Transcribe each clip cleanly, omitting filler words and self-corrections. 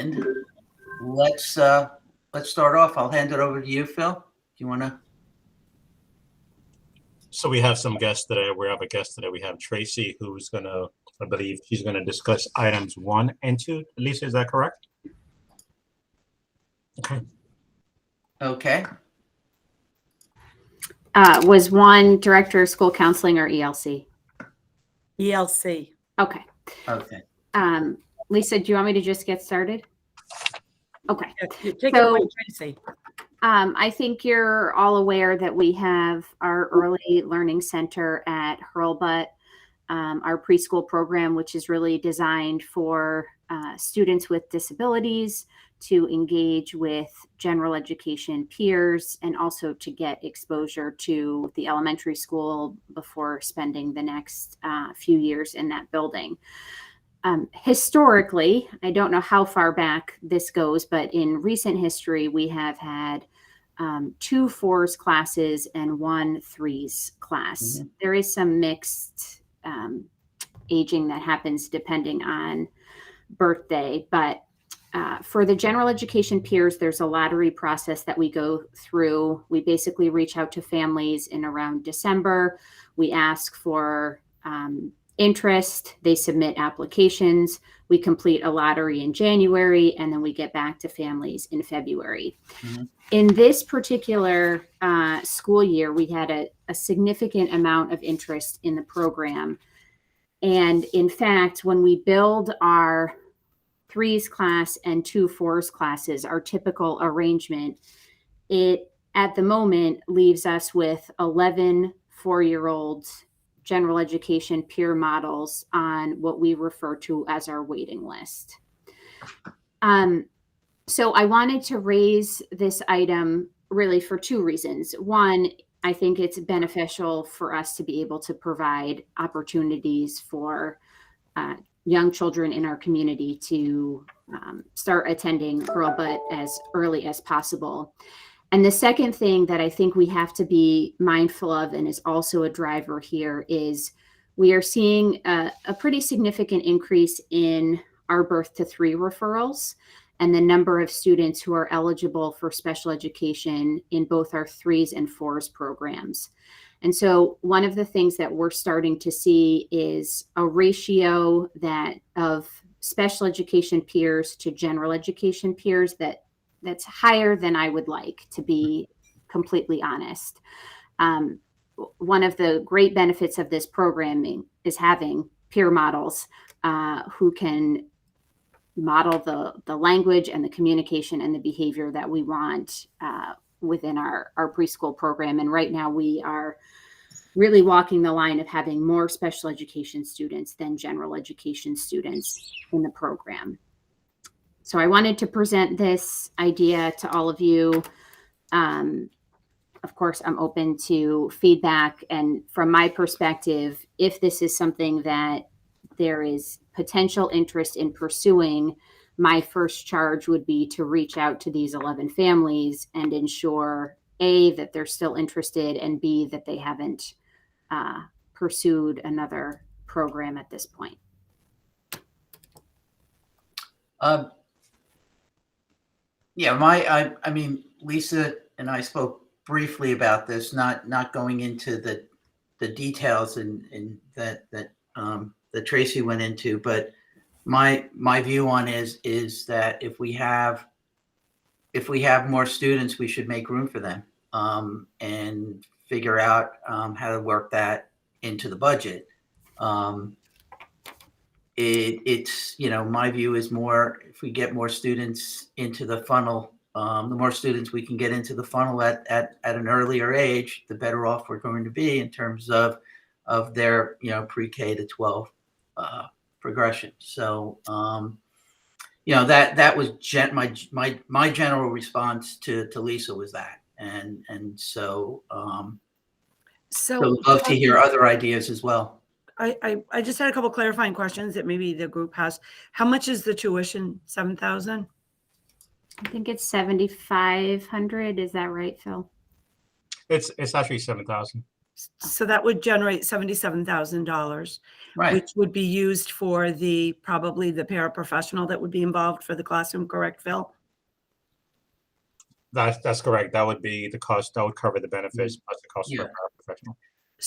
And let's start off. I'll hand it over to you, Phil. Do you want to? So we have some guests today. We have a guest today. We have Tracy, who's gonna, I believe, she's gonna discuss items 1 and 2. Lisa, is that correct? Okay. Okay. Was 1 Director of School Counseling or ELC? ELC. Okay. Okay. Lisa, do you want me to just get started? Okay. Take it away, Tracy. I think you're all aware that we have our Early Learning Center at Hurlbut, our preschool program, which is really designed for students with disabilities to engage with general education peers and also to get exposure to the elementary school before spending the next few years in that building. Historically, I don't know how far back this goes, but in recent history, we have had 2 4s classes and 1 3s class. Mm-hmm. There is some mixed aging that happens depending on birthday, but for the general education peers, there's a lottery process that we go through. We basically reach out to families in around December. We ask for interest. They submit applications. We complete a lottery in January, and then we get back to families in February. Mm-hmm. In this particular school year, we had a significant amount of interest in the program. And in fact, when we build our 3s class and 2 4s classes, our typical arrangement, it at the moment leaves us with 11 4-year-olds general education peer models on what we refer to as our waiting list. So I wanted to raise this item really for 2 reasons. 1, I think it's beneficial for us to be able to provide opportunities for young children in our community to start attending Hurlbut as early as possible. And the second thing that I think we have to be mindful of, and is also a driver here, is we are seeing a pretty significant increase in our birth to 3 referrals and the number of students who are eligible for special education in both our 3s and 4s programs. And so one of the things that we're starting to see is a ratio of special education peers to general education peers that's higher than I would like, to be completely honest. One of the great benefits of this programming is having peer models who can model the language and the communication and the behavior that we want within our preschool program. And right now we are really walking the line of having more special education students than general education students in the program. So I wanted to present this idea to all of you. Of course, I'm open to feedback. And from my perspective, if this is something that there is potential interest in pursuing, my first charge would be to reach out to these 11 families and ensure, A, that they're still interested, and B, that they haven't pursued another program at this point. Yeah, I mean, Lisa and I spoke briefly about this, not going into the details and that Tracy went into, but my view on is that if we have more students, we should make room for them and figure out how to work that into the budget. It's, my view is more, if we get more students into the funnel, the more students we can get into the funnel at an earlier age, the better off we're going to be in terms of their, pre-K to 12 progression. So, that was my general response to Lisa was that. And so I'd love to hear other ideas as well. I just had a couple clarifying questions that maybe the group has. How much is the tuition? $7,000? I think it's $7,500. Is that right, Phil? It's actually $7,000. So that would generate $77,000, Right. which would be used for probably the paraprofessional that would be involved for the classroom, correct, Phil? That's correct. That would be the cost. That would cover the benefits plus the cost for Yeah. a paraprofessional.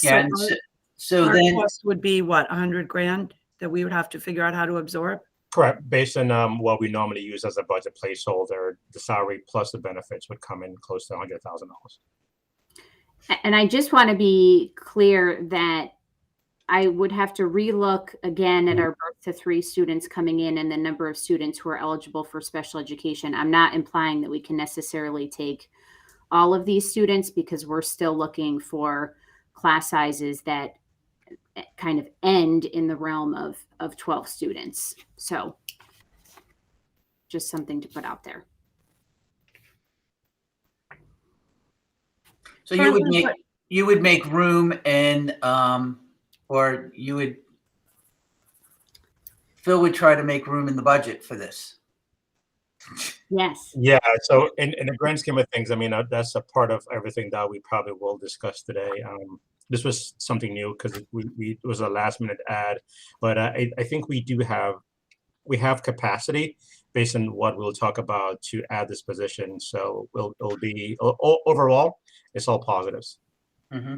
Yeah. So And our- so our then, cost would be what, 100 grand that we would have to figure out how to absorb? Correct. Based on what we normally use as a budget placeholder, the salary plus the benefits would come in close to $100,000. And I just want to be clear that I would have to relook again at our birth to 3 students coming in and the number of students who are eligible for special education. I'm not implying that we can necessarily take all of these students because we're still looking for class sizes that kind of end in the realm of 12 students. So just something to put out there. so you would make room and or Phil would try to make room in the budget for this. Yes. Yeah. So in the grand scheme of things, I mean, that's a part of everything that we probably will discuss today. This was something new because it was a last minute add, but I think we have capacity based on what we'll talk about to add this position. So it'll be overall, it's all positives. Mm-hmm.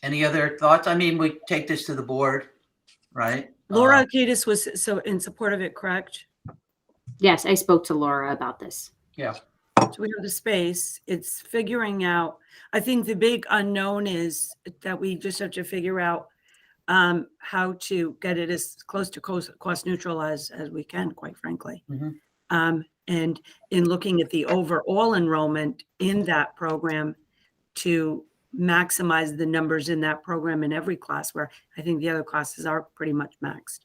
Any other thoughts? I mean, we take this to the board, right? Laura Kiedis was so in support of it, correct? Yes, I spoke to Laura about this. Yeah. So we have the space. It's figuring out. I think the big unknown is that we just have to figure out how to get it as close to cost neutral as we can, quite frankly. Mhm. And in looking at the overall enrollment in that program to maximize the numbers in that program in every class, where I think the other classes are pretty much maxed.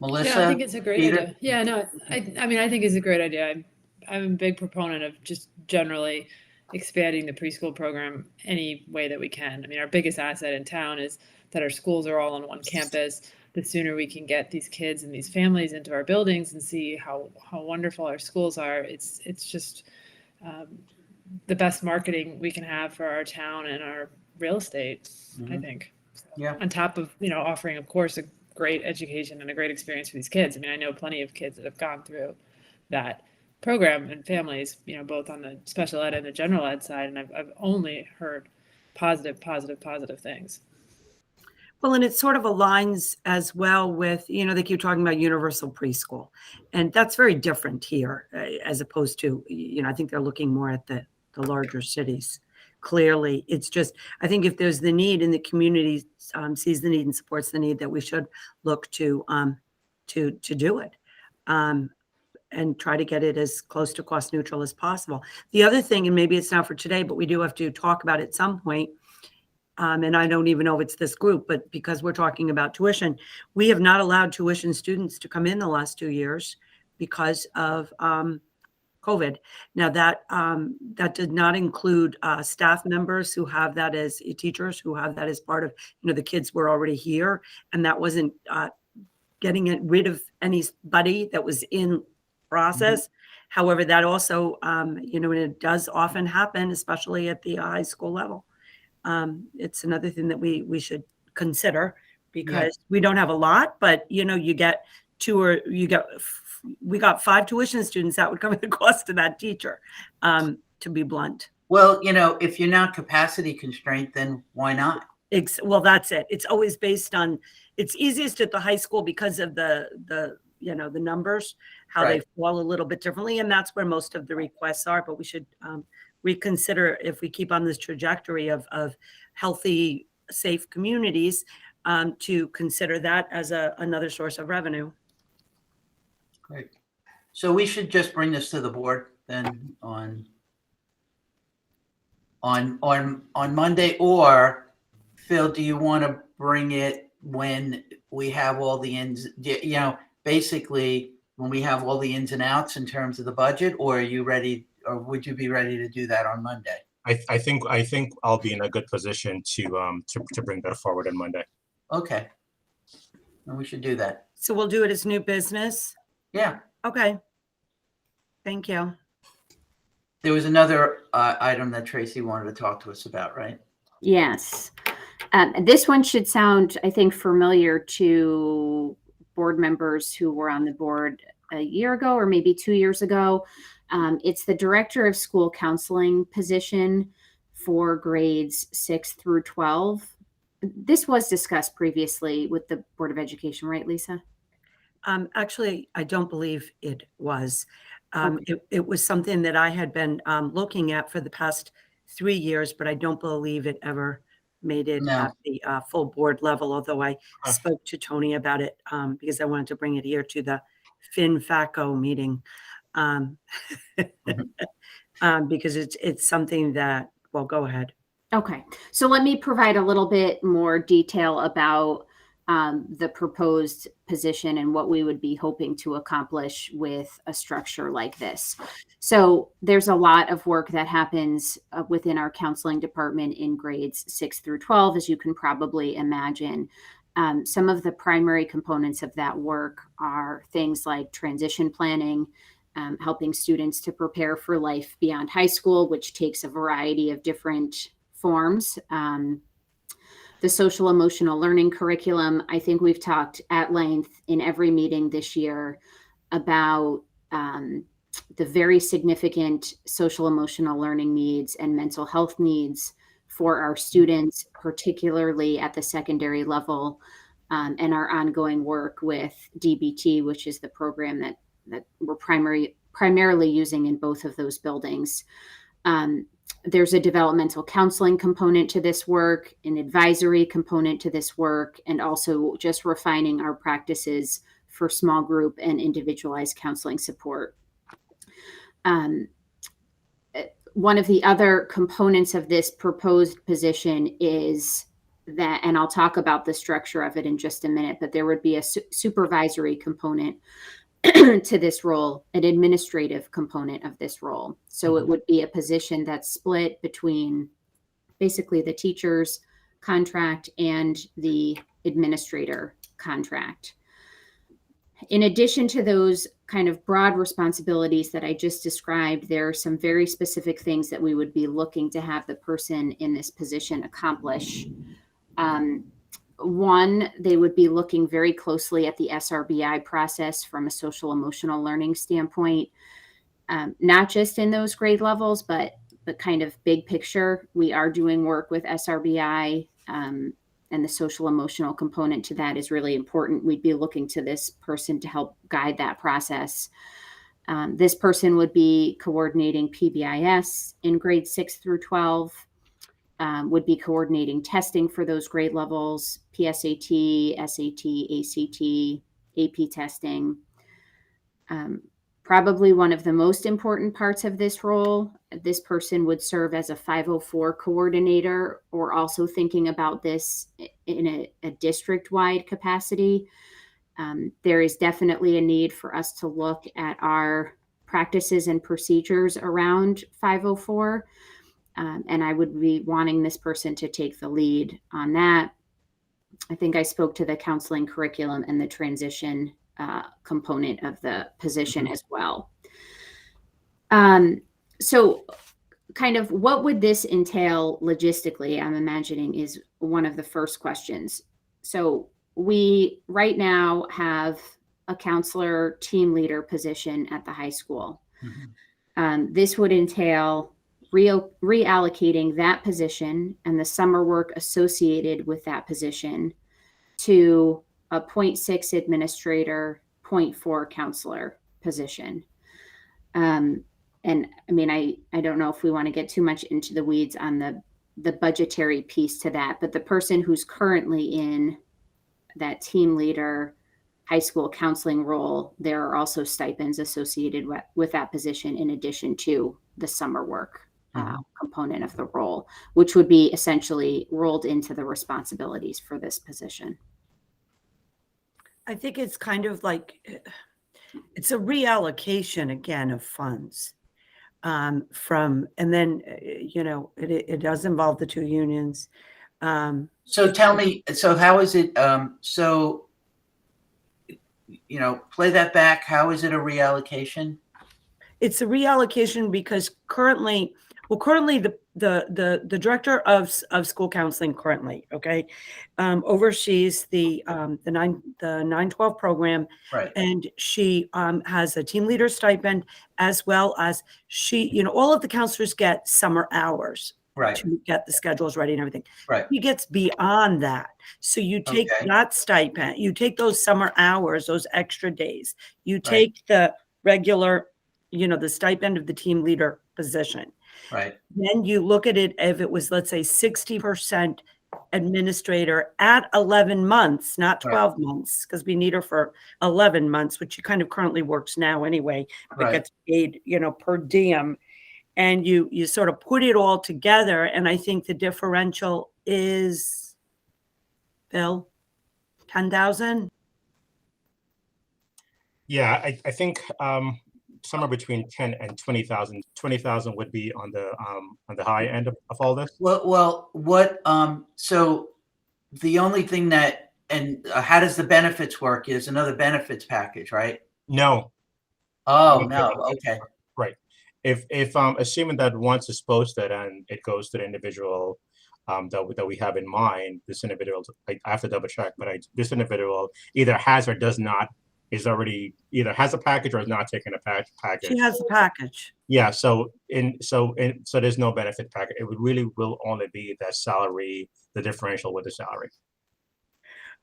Melissa? Yeah, I think it's a great Peter? idea. Yeah, no, I mean, I think it's a great idea. I'm a big proponent of just generally expanding the preschool program any way that we can. I mean, our biggest asset in town is that our schools are all on one campus. The sooner we can get these kids and these families into our buildings and see how wonderful our schools are, it's just the best marketing we can have for our town and our real estate, I think. So, Yeah. on top of, offering, of course, a great education and a great experience for these kids. I mean, I know plenty of kids that have gone through that program and families, both on the special ed and the general ed side. And I've only heard positive things. Well, and it sort of aligns as well with, they keep talking about universal preschool. And that's very different here as opposed to, I think they're looking more at the larger cities. Clearly, it's just, I think if there's the need and the community sees the need and supports the need, that we should look to do it and try to get it as close to cost neutral as possible. The other thing, and maybe it's not for today, but we do have to talk about it at some point, and I don't even know if it's this group, but because we're talking about tuition, we have not allowed tuition students to come in the last 2 years because of COVID. Now that did not include staff members who have that as teachers who have that as part of, the kids were already here, and that wasn't getting rid of anybody that was in process. Mm-hmm. However, that also, and it does often happen, especially at the high school level. It's another thing that we should consider because we don't have a lot, but you get we got 5 tuition students, that would come at the cost of that teacher, to be blunt. Well, if you're not capacity constrained, then why not? Well, that's it. It's always based on, it's easiest at the high school because of the numbers, how Right. they fall a little bit differently. And that's where most of the requests are, but we should reconsider if we keep on this trajectory of healthy, safe communities, to consider that as another source of revenue. Great. So we should just bring this to the board then on Monday, or Phil, do you want to bring it when we have all the ins, basically when we have all the ins and outs in terms of the budget, or are you ready, or would you be ready to do that on Monday? I think I'll be in a good position to bring that forward on Monday. Okay. Then we should do that. So we'll do it as new business. Yeah. Okay. Thank you. There was another item that Tracy wanted to talk to us about, right? Yes. This one should sound, I think, familiar to board members who were on the board a year ago or maybe 2 years ago. It's the director of school counseling position for grades 6 through 12. This was discussed previously with the Board of Education, right, Lisa? Actually, I don't believe it was. Okay. It was something that I had been looking at for the past 3 years, but I don't believe it ever made it No. at the full board level, although I Huh. spoke to Tony about it because I wanted to bring it here to the FinFaco meeting. Because it's something that, well, go ahead. Okay, so let me provide a little bit more detail about the proposed position and what we would be hoping to accomplish with a structure like this. So there's a lot of work that happens within our counseling department in grades 6 through 12, as you can probably imagine. Some of the primary components of that work are things like transition planning, helping students to prepare for life beyond high school, which takes a variety of different forms. The social emotional learning curriculum, I think we've talked at length in every meeting this year about the very significant social emotional learning needs and mental health needs for our students, particularly at the secondary level, and our ongoing work with DBT, which is the program that we're primarily using in both of those buildings. There's a developmental counseling component to this work, an advisory component to this work, and also just refining our practices for small group and individualized counseling support. One of the other components of this proposed position is that, and I'll talk about the structure of it in just a minute, but there would be a supervisory component to this role, an administrative component of this role. So it would be a position that's split between basically the teacher's contract and the administrator contract. In addition to those kind of broad responsibilities that I just described, there are some very specific things that we would be looking to have the person in this position accomplish. One, they would be looking very closely at the SRBI process from a social emotional learning standpoint, not just in those grade levels, but kind of big picture. We are doing work with SRBI, and the social emotional component to that is really important. We'd be looking to this person to help guide that process. This person would be coordinating PBIS in grades 6 through 12. Would be coordinating testing for those grade levels, PSAT, SAT, ACT, AP testing. Probably one of the most important parts of this role, this person would serve as a 504 coordinator, or also thinking about this in a district-wide capacity. There is definitely a need for us to look at our practices and procedures around 504. And I would be wanting this person to take the lead on that. I think I spoke to the counseling curriculum and the transition component of the position as well. So kind of what would this entail logistically, I'm imagining, is one of the first questions. So we right now have a counselor team leader position at the high school. This would entail reallocating that position and the summer work associated with that position to a 0.6 administrator, 0.4 counselor position. And I mean, I don't know if we want to get too much into the weeds on the budgetary piece to that, but the person who's currently in that team leader high school counseling role, there are also stipends associated with that position in addition to the summer work component of the role, which would be essentially rolled into the responsibilities for this position. I think it's kind of like, it's a reallocation again of funds from, and then, it does involve the two unions. So tell me, so how is it, play that back. How is it a reallocation? It's a reallocation because currently the director of school counseling currently, okay, oversees the 912 program, Right. and she has a team leader stipend, as well as all of the counselors get summer hours Right. to get the schedules ready and everything. Right. He gets beyond that. So you take Okay. that stipend, you take those summer hours, those extra days, you Right. take the regular, the stipend of the team leader position. Right. Then you look at it, if it was, let's say, 60% administrator at 11 months, not Right. 12 months, because we need her for 11 months, which she kind of currently works now anyway, but Right. gets paid, per diem. And you sort of put it all together. And I think the differential is, Bill, 10,000? Yeah, I think somewhere between 10 and 20,000. 20,000 would be on the high end of all this. Well, what, so the only thing that, and how does the benefits work is another benefits package, right? No, Oh, No, no, no. okay, right. If assuming that once it's posted and it goes to the individual that we have in mind, this individual, I have to double check, but this individual either has or does not, is already either has a package or is not taking a package. She has a package. Yeah, so there's no benefit package. It really will only be that salary, the differential with the salary.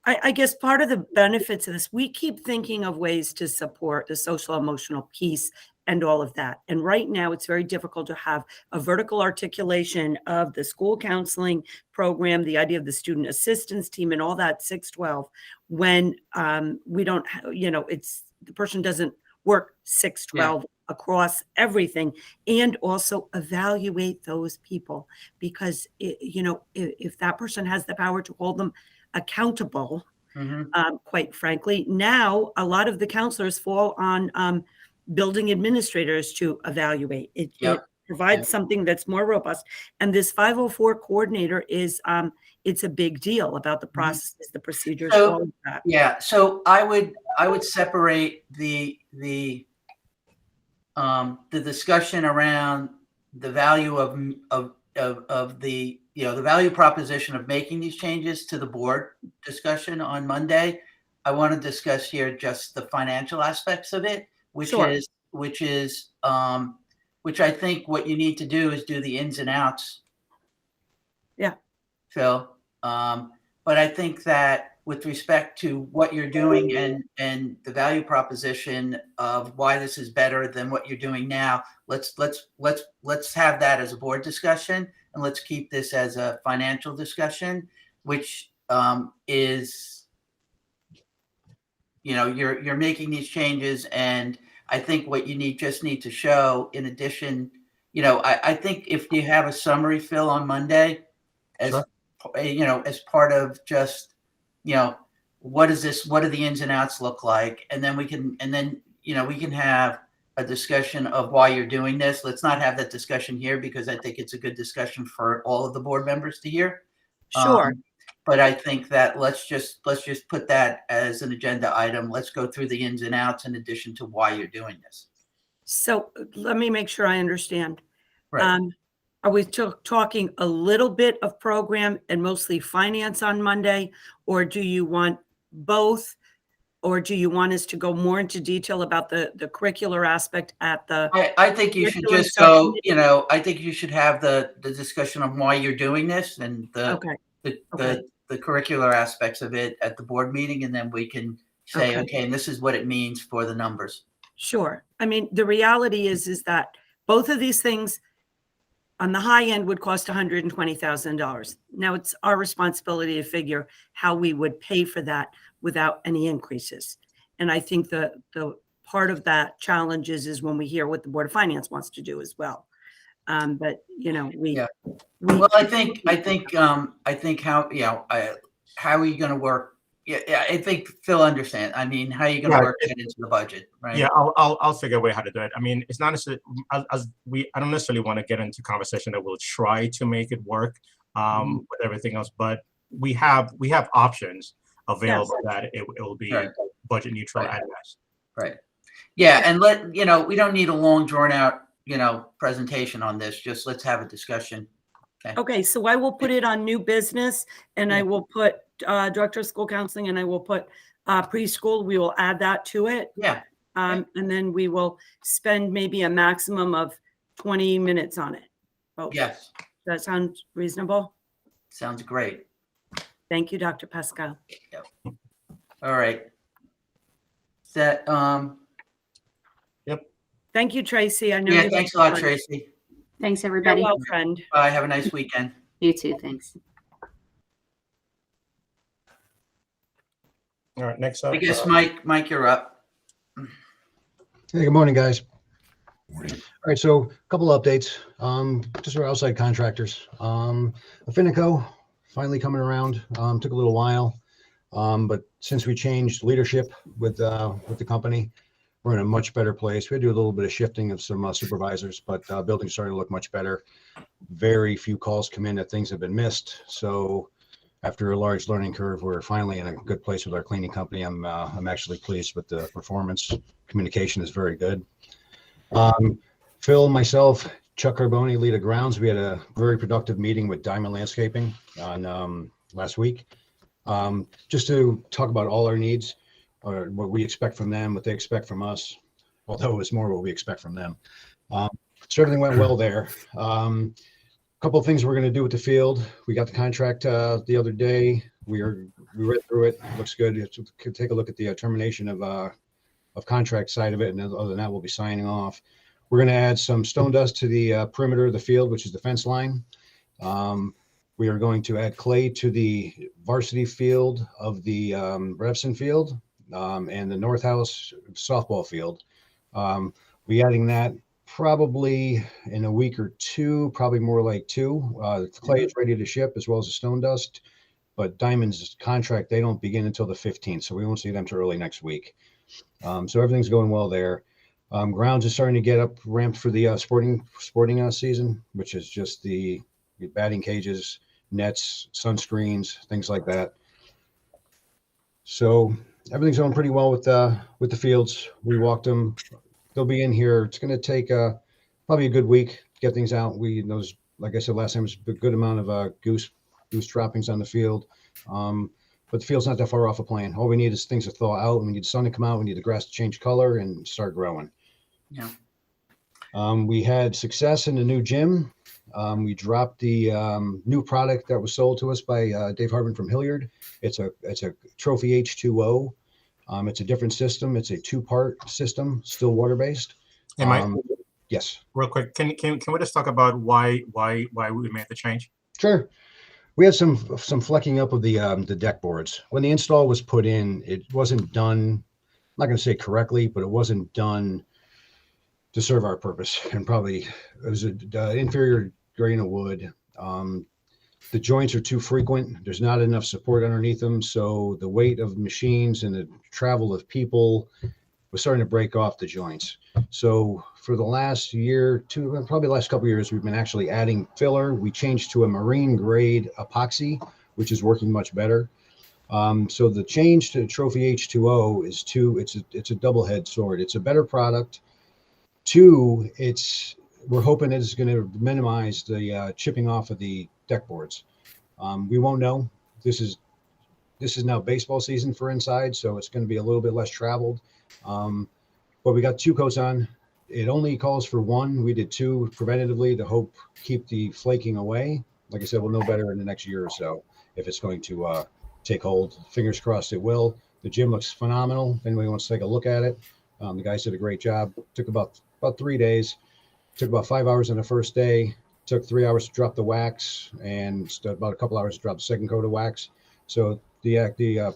I guess part of the benefits of this, we keep thinking of ways to support the social emotional piece and all of that. And right now it's very difficult to have a vertical articulation of the school counseling program, the idea of the student assistance team and all that 612, when we don't, it's the person doesn't work 612 across everything, and also evaluate those people, because if that person has the power to hold them accountable, quite frankly, now a lot of the counselors fall on building administrators to evaluate. It provides something that's more robust. And this 504 coordinator is it's a big deal about the processes, the procedures, all of that. Yeah, so I would separate the discussion around the value of the the value proposition of making these changes to the board discussion on Monday. I want to discuss here just the financial aspects of it, which I think what you need to do is do the ins and outs. Yeah. Phil. But I think that with respect to what you're doing and the value proposition of why this is better than what you're doing now, let's have that as a board discussion, and let's keep this as a financial discussion, which is, you're making these changes, and I think what you just need to show in addition, I think if you have a summary, Phil, on Monday, as Sure. As part of just, what do the ins and outs look like? And then we can have a discussion of why you're doing this. Let's not have that discussion here, because I think it's a good discussion for all of the board members to hear. Sure. But I think that let's just put that as an agenda item. Let's go through the ins and outs in addition to why you're doing this. So let me make sure I understand. Right. Are we talking a little bit of program and mostly finance on Monday, or do you want both? Or do you want us to go more into detail about the curricular aspect at the? I think you should curriculum just go, subcommittee? I think you should have the discussion of why you're doing this and Okay. the curricular aspects of it at the board meeting, and then we can say, okay, and this is what it means for the numbers. Sure. I mean, the reality is that both of these things on the high end would cost $120,000. Now it's our responsibility to figure how we would pay for that without any increases. And I think the part of that challenge is when we hear what the Board of Finance wants to do as well. But Well, I think how are you going to work? Yeah, I think Phil understands. I mean, how are you going to work that into the budget, right? Yeah, I'll figure a way how to do it. I mean, it's not necessarily I don't necessarily want to get into conversation that we'll try to make it work with everything else, but we have options available that it will be budget neutral at best. Right. Yeah, and we don't need a long drawn out, presentation on this. Just let's have a discussion. Okay, so I will put it on new business, and I Yeah. will put Director of School Counseling, and I will put preschool. We will add that to it. Yeah, And then we will spend maybe a maximum of 20 minutes on it. Oh, yes, that sounds reasonable? sounds great. Thank you, Dr. Pascal. All right. That, Thank you, Tracy. I know yeah, you. thanks a lot, Tracy. Thanks, You're everybody. well, friend. Bye. Have a nice weekend. You too. Thanks. All right, next up. I guess, Mike, you're up. Hey, good morning, guys. All right, so a couple updates. Just our outside contractors. Affinico finally coming around. Took a little while, but since we changed leadership with the company, we're in a much better place. We had to do a little bit of shifting of some supervisors, but building's starting to look much better. Very few calls come in that things have been missed. So after a large learning curve, we're finally in a good place with our cleaning company. I'm actually pleased with the performance. Communication is very good. Phil, myself, Chuck Carboni, lead of grounds. We had a very productive meeting with Diamond Landscaping on last week, just to talk about all our needs, or what we expect from them, what they expect from us, although it's more what we expect from them. So everything went well there. A couple of things we're going to do with the field. We got the contract the other day. We read through it. It looks good. Take a look at the termination of contract side of it, and other than that, we'll be signing off. We're going to add some stone dust to the perimeter of the field, which is the fence line. We are going to add clay to the varsity field of the Revson field and the North House softball field. We adding that probably in a week or two, probably more like 2. The clay is ready to ship, as well as the stone dust, but Diamond's contract, they don't begin until the 15th, so we won't see them till early next week. So everything's going well there. Grounds is starting to get up ramped for the sporting season, which is just the batting cages, nets, sunscreens, things like that. So everything's going pretty well with the fields. We walked them. They'll be in here. It's going to take probably a good week to get things out. Like I said last time, it's a good amount of goose droppings on the field. But the field's not that far off a plan. All we need is things to thaw out. We need the sun to come out. We need the grass to change color and start growing. Yeah. We had success in the new gym. We dropped the new product that was sold to us by Dave Hartman from Hilliard. It's a Trophy H2O. It's a different system. It's a 2-part system, still water-based. Hey, Mike, Yes. real quick, can we just talk about why we made the change? Sure. We had some flecking up of the deck boards. When the install was put in, it wasn't done, I'm not going to say correctly, but it wasn't done to serve our purpose. And probably it was an inferior grain of wood. The joints are too frequent. There's not enough support underneath them. So the weight of machines and the travel of people was starting to break off the joints. So for the last year, probably the last couple of years, we've been actually adding filler. We changed to a marine grade epoxy, which is working much better. So the change to Trophy H2O is it's a double-edged sword. It's a better product. 2, we're hoping it's going to minimize the chipping off of the deck boards. We won't know. This is now baseball season for inside, so it's going to be a little bit less traveled. But we got 2 coats on. It only calls for 1. We did 2 preventatively to keep the flaking away. Like I said, we'll know better in the next year or so if it's going to take hold. Fingers crossed it will. The gym looks phenomenal. If anybody wants to take a look at it, the guys did a great job. Took about 3 days. Took about 5 hours on the first day. Took 3 hours to drop the wax, and about a couple hours to drop the second coat of wax. So the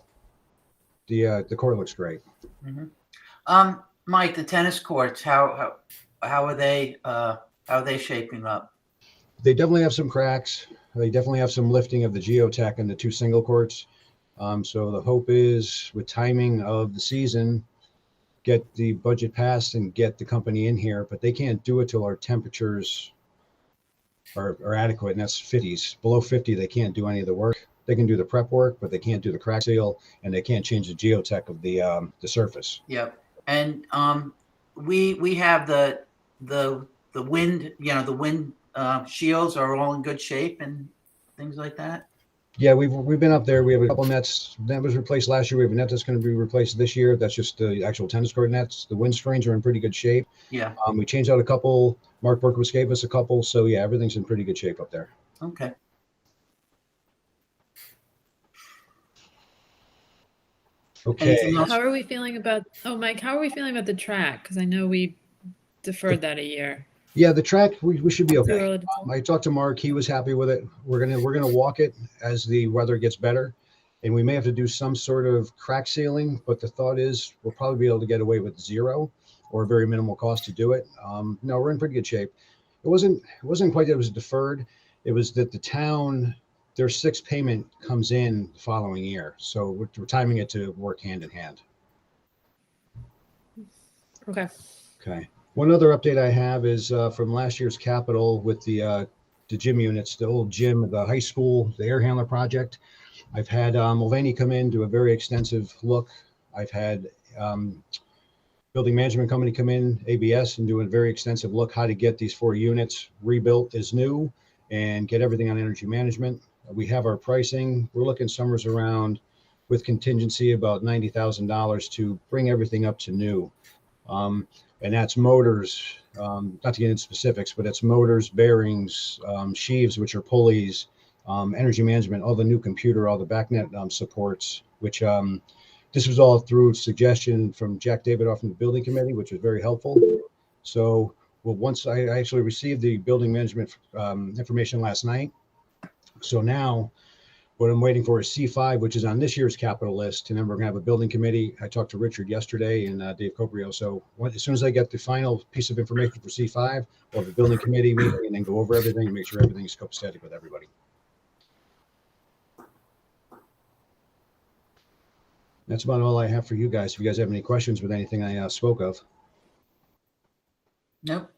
court looks great. Mm-hmm. Mike, the tennis courts, how are they shaping up? They definitely have some cracks. They definitely have some lifting of the geotech in the 2 single courts. So the hope is, with timing of the season, get the budget passed and get the company in here, but they can't do it till our temperatures are adequate, and that's 50s. Below 50, they can't do any of the work. They can do the prep work, but they can't do the crack seal, and they can't change the geotech of the surface. Yep. And we have the wind, the wind shields are all in good shape and things like that. Yeah, we've been up there. We have a couple nets that was replaced last year. We have a net that's going to be replaced this year. That's just the actual tennis court nets. The wind screens are in pretty good shape. Yeah. We changed out a couple. Mark Berkowitz gave us a couple. So yeah, everything's in pretty good shape up there. Okay. Okay. Anything else? How are we feeling about, Mike, how are we feeling about the track? Because I know we deferred that a year. Yeah, the track we should be Too okay. early to tell? I talked to Mark. He was happy with it. We're gonna walk it as the weather gets better, and we may have to do some sort of crack sealing. But the thought is we'll probably be able to get away with zero or very minimal cost to do it. No, we're in pretty good shape. It wasn't quite that it was deferred. It was that the town, their sixth payment comes in the following year, so we're timing it to work hand in hand. Okay. Okay. One other update I have is from last year's capital with the gym units, the old gym, the high school, the air handler project. I've had Mulvaney come in, do a very extensive look. I've had building management company come in, ABS, and do a very extensive look how to get these 4 units rebuilt as new and get everything on energy management. We have our pricing. We're looking summers around with contingency about $90,000 to bring everything up to new. And that's motors, not to get into specifics, but it's motors, bearings, sheaves, which are pulleys, energy management, all the new computer, all the BACnet supports, which this was all through suggestion from Jack Davidoff from the building committee, which was very helpful. So, well, once I actually received the building management information last night. So now what I'm waiting for is C5, which is on this year's capital list. And then we're going to have a building committee. I talked to Richard yesterday and Dave Coprio. So as soon as I get the final piece of information for C5, we'll have a building committee meeting and then go over everything and make sure everything's copacetic with everybody. That's about all I have for you guys. If you guys have any questions with anything I spoke of. Nope.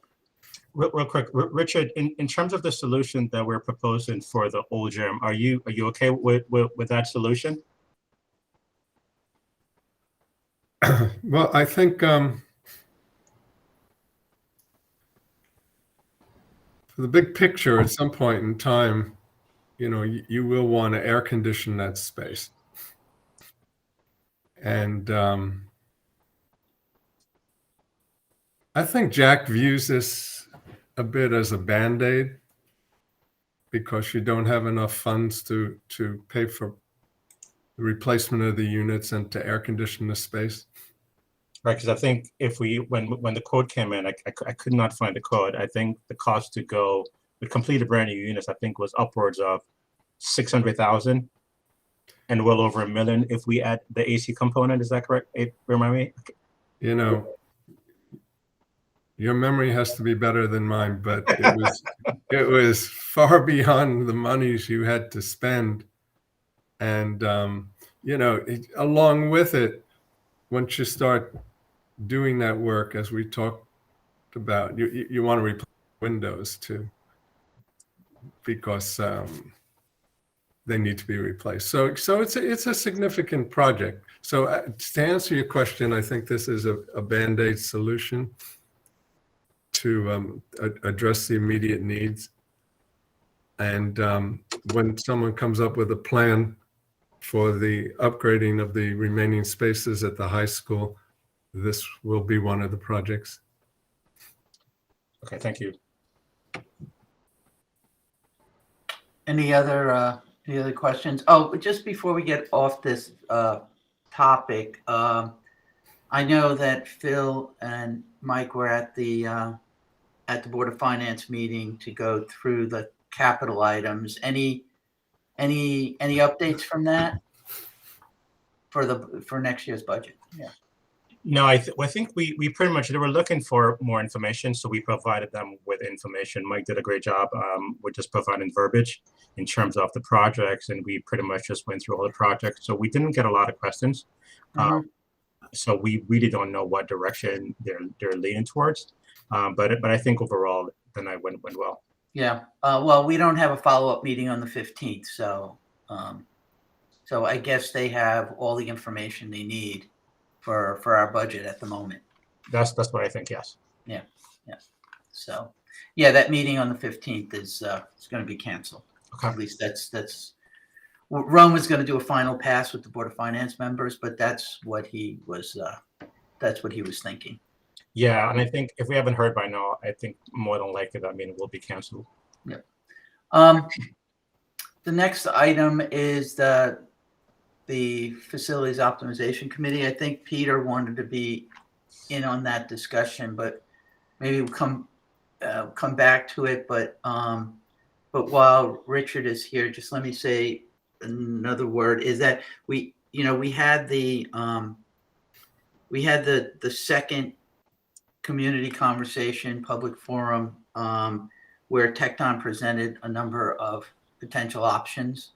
Real quick, Richard, in terms of the solution that we're proposing for the old gym, are you okay with that solution? Well, I think for the big picture, at some point in time, you will want to air condition that space. And I think Jack views this a bit as a Band-Aid because you don't have enough funds to pay for the replacement of the units and to air condition the space. Right, because I think if when the quote came in, I could not find the code. I think the cost to go with completed brand new units, I think was upwards of 600,000 and well over $1 million if we add the AC component. Is that correct? Remind me. Your memory has to be better than mine, but it was far beyond the monies you had to spend. And, along with it, once you start doing that work, as we talked about, you want to replace windows too, because they need to be replaced. So it's a significant project. So to answer your question, I think this is a Band-Aid solution to address the immediate needs. And when someone comes up with a plan for the upgrading of the remaining spaces at the high school, this will be one of the projects. Okay, thank you. Any other questions? Oh, just before we get off this topic, I know that Phil and Mike were at the Board of Finance meeting to go through the capital items. Any updates from that for next year's budget? Yeah. No, I think we pretty much, they were looking for more information, so we provided them with information. Mike did a great job with just providing verbiage in terms of the projects, and we pretty much just went through all the projects. So we didn't get a lot of questions. So we really don't know what direction they're leaning towards. But I think overall the night went well. Yeah. Well, we don't have a follow-up meeting on the 15th, so I guess they have all the information they need for our budget at the moment. That's what I think. Yes. So, yeah, that meeting on the 15th is going to be canceled. Okay. At least that's Rome was going to do a final pass with the Board of Finance members, but that's what he was thinking. Yeah, and I think if we haven't heard by now, I think more than likely that meeting will be canceled. The next item is the Facilities Optimization Committee. I think Peter wanted to be in on that discussion, but maybe we'll come back to it. But while Richard is here, just let me say another word is that we had the second community conversation public forum where Tecton presented a number of potential options.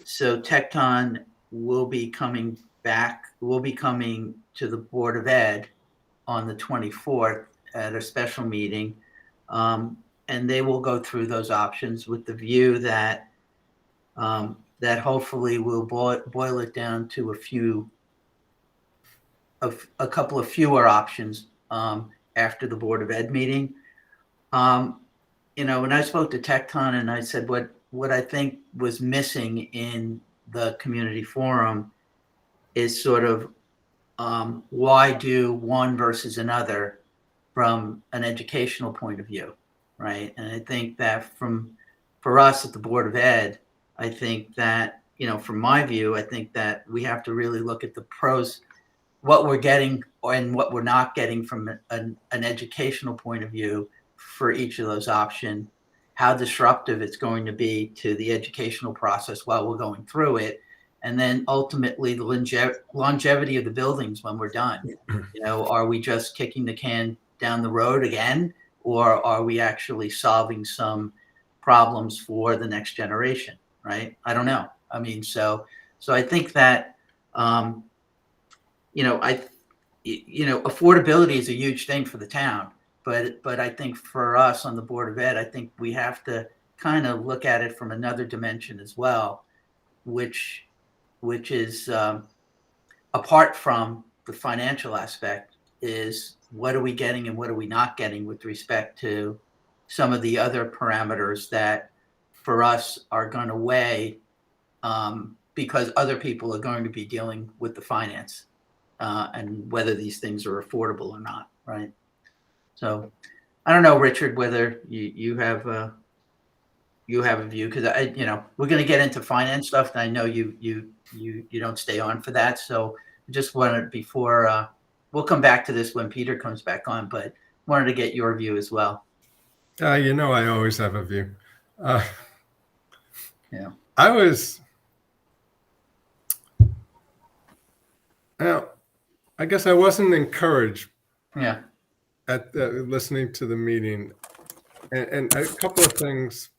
So Tecton will be coming to the Board of Ed on the 24th at a special meeting. And they will go through those options with the view that hopefully we'll boil it down to a couple of fewer options after the Board of Ed meeting. When I spoke to Tecton and I said what I think was missing in the community forum is sort of why do one versus another from an educational point of view, right? And I think that for us at the Board of Ed, I think that, from my view, I think that we have to really look at the pros, what we're getting and what we're not getting from an educational point of view for each of those options, how disruptive it's going to be to the educational process while we're going through it, and then ultimately the longevity of the buildings when we're done. Are we just kicking the can down the road again, or are we actually solving some problems for the next generation, right? I don't know. I mean, so I think that, affordability is a huge thing for the town. But I think for us on the Board of Ed, I think we have to kind of look at it from another dimension as well, which is apart from the financial aspect, is what are we getting and what are we not getting with respect to some of the other parameters that for us are going to weigh because other people are going to be dealing with the finance and whether these things are affordable or not, right? So I don't know, Richard, whether you have a view, because we're going to get into finance stuff, and I know you don't stay on for that. So just wanted before we'll come back to this when Peter comes back on, but wanted to get your view as well. I always have a view. Yeah. I guess I wasn't encouraged. Yeah. At listening to the meeting, and a couple of things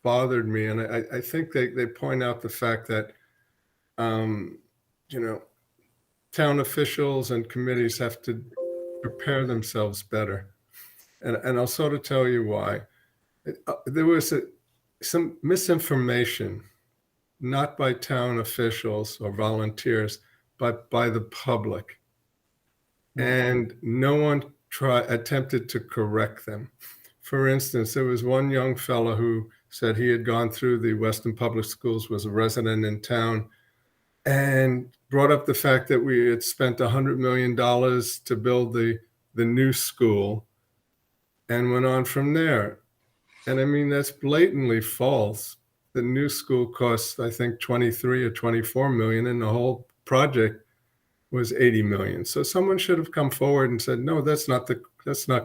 bothered me, and I think they point out the fact that town officials and committees have to prepare themselves better, and I'll sort of tell you why. There was some misinformation, not by town officials or volunteers, but by the public, and no one attempted to correct them. For instance, there was one young fellow who said he had gone through the Weston Public Schools, was a resident in town, and brought up the fact that we had spent $100 million to build the new school, and went on from there. And I mean, that's blatantly false. The new school costs, I think, 23 or 24 million, and the whole project was 80 million. So someone should have come forward and said, no, that's not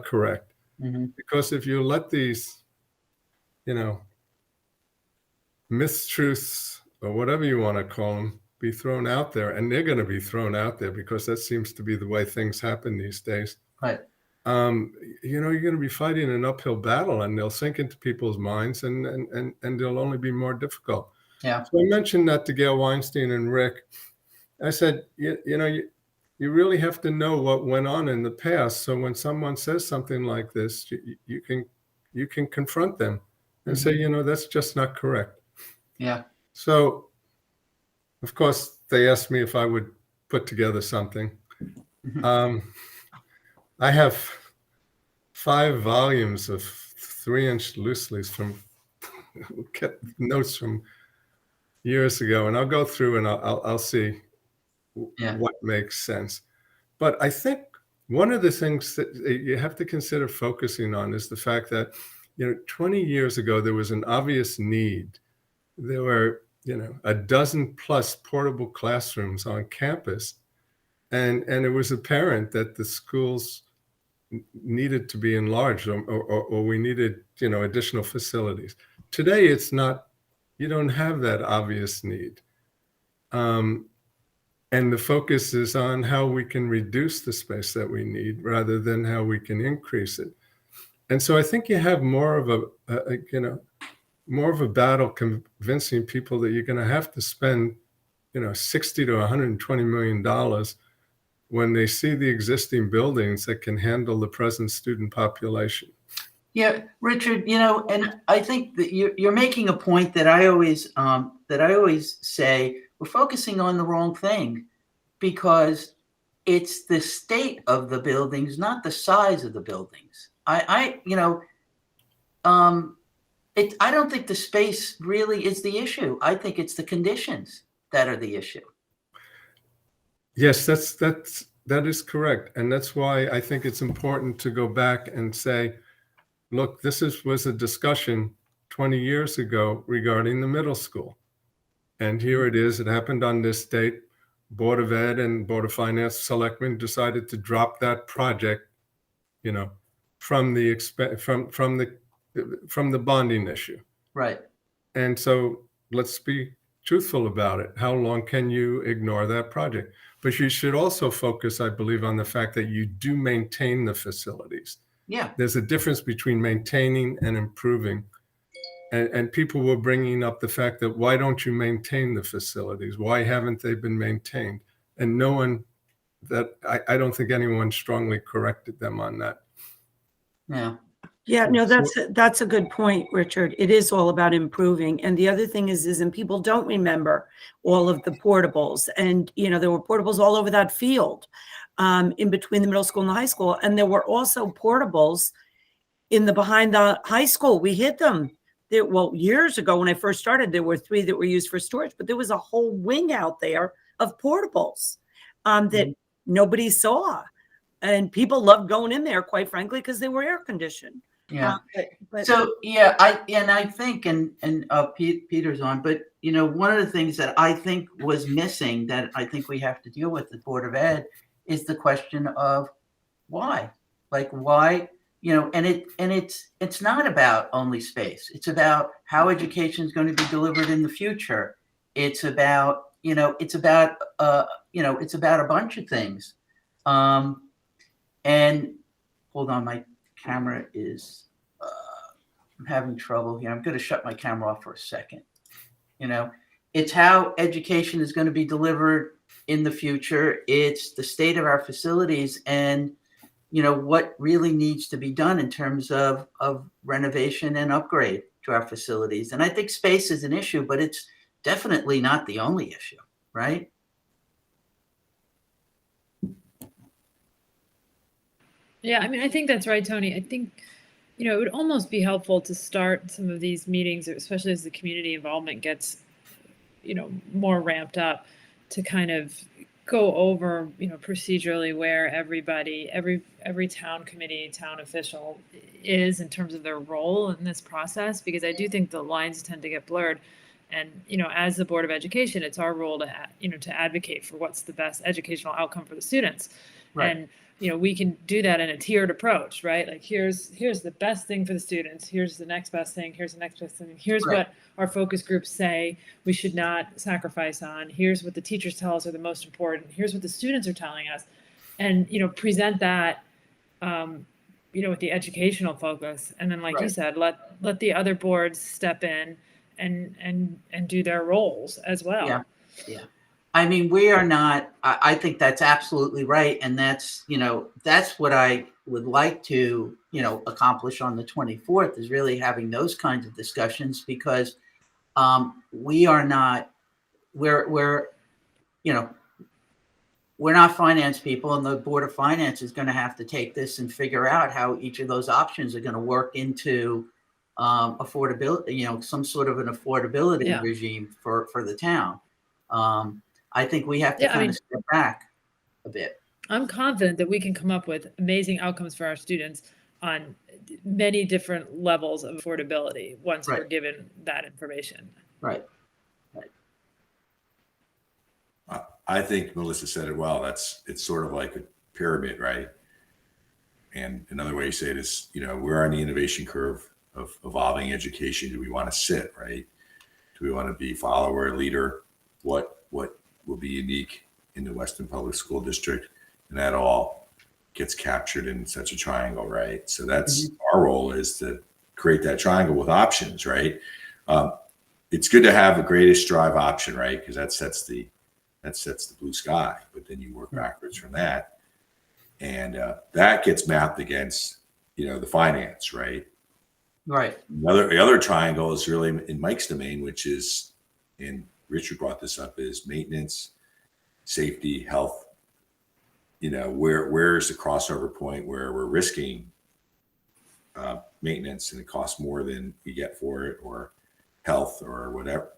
correct. Mm-hmm. Because if you let these, mistruths or whatever you want to call them be thrown out there, and they're going to be thrown out there because that seems to be the way things happen these days. Right. You're going to be fighting an uphill battle, and they'll sink into people's minds, and they'll only be more difficult. Yeah. So I mentioned that to Gail Weinstein and Rick. I said, you really have to know what went on in the past. So when someone says something like this, you can confront them and say, that's just not correct. Yeah. So, of course, they asked me if I would put together something. Mhm. I have 5 volumes of 3-inch loose leaves from notes from years ago, and I'll go through and I'll see Yeah. what makes sense. But I think one of the things that you have to consider focusing on is the fact that, 20 years ago, there was an obvious need. There were, a dozen plus portable classrooms on campus. And it was apparent that the schools needed to be enlarged, or we needed, additional facilities. Today, it's not, you don't have that obvious need. And the focus is on how we can reduce the space that we need rather than how we can increase it. And so I think you have more of more of a battle convincing people that you're going to have to spend, 60 to 120 million dollars when they see the existing buildings that can handle the present student population. Yeah, Richard, and I think that you're making a point that I always say we're focusing on the wrong thing, because it's the state of the buildings, not the size of the buildings. I don't think the space really is the issue. I think it's the conditions that are the issue. Yes, that is correct. And that's why I think it's important to go back and say, look, was a discussion 20 years ago regarding the middle school. And here it is. It happened on this date. Board of Ed and Board of Finance selectmen decided to drop that project, from the bonding issue. Right. And so let's be truthful about it. How long can you ignore that project? But you should also focus, I believe, on the fact that you do maintain the facilities. Yeah. There's a difference between maintaining and improving. And people were bringing up the fact that, why don't you maintain the facilities? Why haven't they been maintained? And I don't think anyone strongly corrected them on that. Yeah. Yeah, no, that's a good point, Richard. It is all about improving. And the other thing is, and people don't remember all of the portables. And, there were portables all over that field, in between the middle school and the high school. And there were also portables behind the high school. We hid them. Years ago when I first started, there were 3 that were used for storage, but there was a whole wing out there of portables that nobody saw. And people loved going in there, quite frankly, because they were air conditioned. Yeah. But So yeah, I think, and Peter's on, but one of the things that I think was missing, that I think we have to deal with the Board of Ed, is the question of why. Like, why? And it's not about only space. It's about how education is going to be delivered in the future. It's about it's about a bunch of things. And hold on, my camera is I'm having trouble here. I'm going to shut my camera off for a second. It's how education is going to be delivered in the future. It's the state of our facilities, and what really needs to be done in terms of renovation and upgrade to our facilities. And I think space is an issue, but it's definitely not the only issue, right? Yeah, I mean, I think that's right, Tony. I think, it would almost be helpful to start some of these meetings, especially as the community involvement gets, more ramped up, to kind of go over, procedurally where every town committee, town official is in terms of their role in this process, because I do think the lines tend to get blurred. And, as the Board of Education, it's our role to advocate for what's the best educational outcome for the students. Right. And, we can do that in a tiered approach, right? Like, here's the best thing for the students. Here's the next best thing. Here's the next best thing. Here's Right. what our focus groups say we should not sacrifice on. Here's what the teachers tell us are the most important. Here's what the students are telling us. And, present that, with the educational focus. And then, like you Right. said, let the other boards step in and do their roles as well. Yeah. Yeah. I mean, we are not, I think that's absolutely right. And that's what I would like to, accomplish on the 24th, is really having those kinds of discussions, because we are not, we're we're not finance people, and the Board of Finance is going to have to take this and figure out how each of those options are going to work into affordability, some sort of an affordability Yeah. regime for the town. I think we have to kind of step back a bit. I'm confident that we can come up with amazing outcomes for our students on many different levels of affordability once we're given that information. Right. I think Melissa said it well. It's sort of like a pyramid, right? And another way you say it is, we're on the innovation curve of evolving education. Do we want to sit, right? Do we want to be follower, leader? What will be unique in the Weston Public School District? And that all gets captured in such a triangle, right? So that's our role, is to create that triangle with options, right? It's good to have the greatest drive option, right? Because that sets the blue sky, but then you work backwards from that. And that gets mapped against, the finance, right? Right. The other triangle is really in Mike's domain, which is, and Richard brought this up, is maintenance, safety, health. Where's the crossover point where we're risking maintenance and it costs more than we get for it, or health, or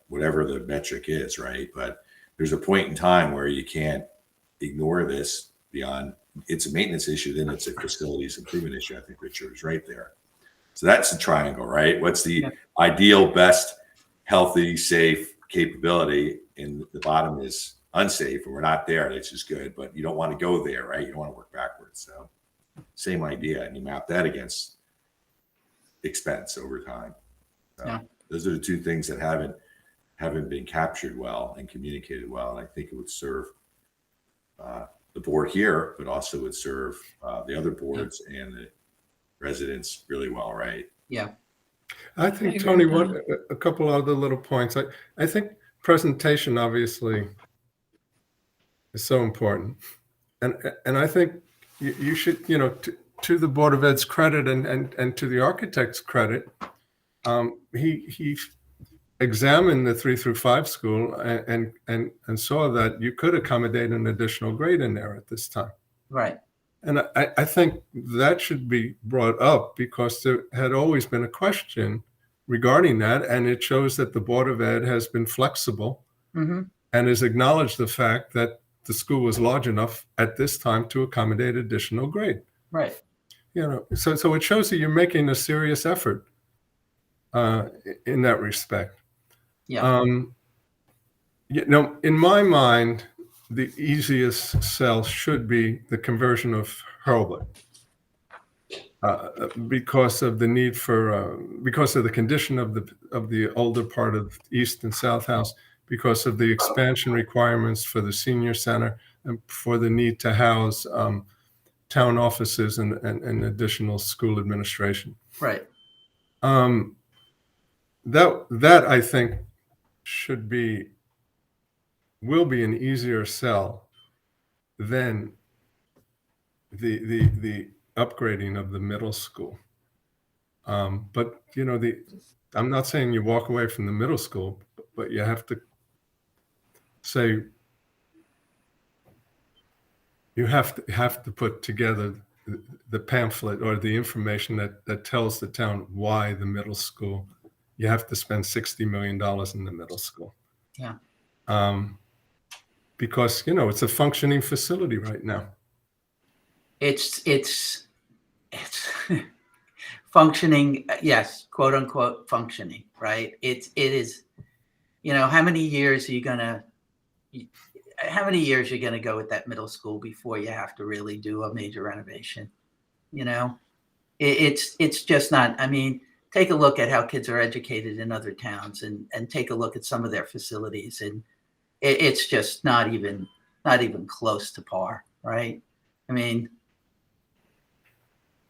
whatever the metric is, right? But there's a point in time where you can't ignore this beyond. It's a maintenance issue, then it's a facilities improvement issue. I think Richard is right there. So that's the triangle, right? What's the ideal, best, healthy, safe capability? And the bottom is unsafe, and we're not there. That's just good, but you don't want to go there, right? You don't want to work backwards. So same idea, and you map that against expense over time. So those are the two things that haven't been captured well and communicated well, and I think it would serve the board here, but also would serve the other boards and the residents really well, right? Yeah. I think, Tony, a couple other little points. I think presentation obviously is so important, and I think you should, to the Board of Ed's credit and to the architect's credit, he examined the 3 through 5 school and saw that you could accommodate an additional grade in there at this time. Right. And I think that should be brought up, because there had always been a question regarding that, and it shows that the Board of Ed has been flexible and has acknowledged the fact that the school was large enough at this time to accommodate additional grade. Right. So it shows that you're making a serious effort in that respect. Yeah. In my mind, the easiest sell should be the conversion of Hurlbut, because of the need for, because of the condition of the older part of East and South House, because of the expansion requirements for the senior center, and for the need to house town offices and additional school administration. Right. That I think will be an easier sell than the upgrading of the middle school. But I'm not saying you walk away from the middle school, but you have to say, you have to put together the pamphlet or the information that tells the town why the middle school, you have to spend $60 million in the middle school. Yeah. Because it's a functioning facility right now. It's functioning, yes, quote unquote functioning, right? It is, how many years you're gonna go with that middle school before you have to really do a major renovation? It's just not. I mean, take a look at how kids are educated in other towns, and take a look at some of their facilities, and it's just not even close to par, right? I mean,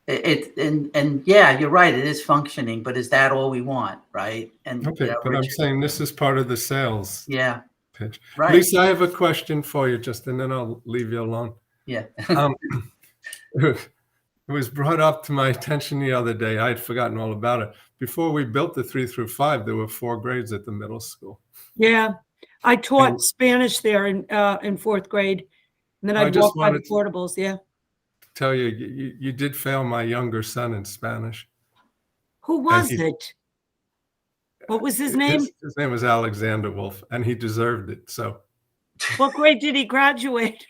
yeah, you're right. It is functioning, but is that all we want, right? And okay, but I'm saying this is part of the sales. Yeah. Pitch. Right. Lisa, I have a question for you, and then I'll leave you alone. Yeah. It was brought up to my attention the other day. I had forgotten all about it. Before we built the 3 through 5, there were 4 grades at the middle school. Yeah. I taught Spanish there in 4th grade, And then I I'd just walk by the wanted to portables. Yeah. tell you, you did fail my younger son in Spanish. Who was it? What was his name? His name was Alexander Wolf, and he deserved it. So, What grade did he graduate?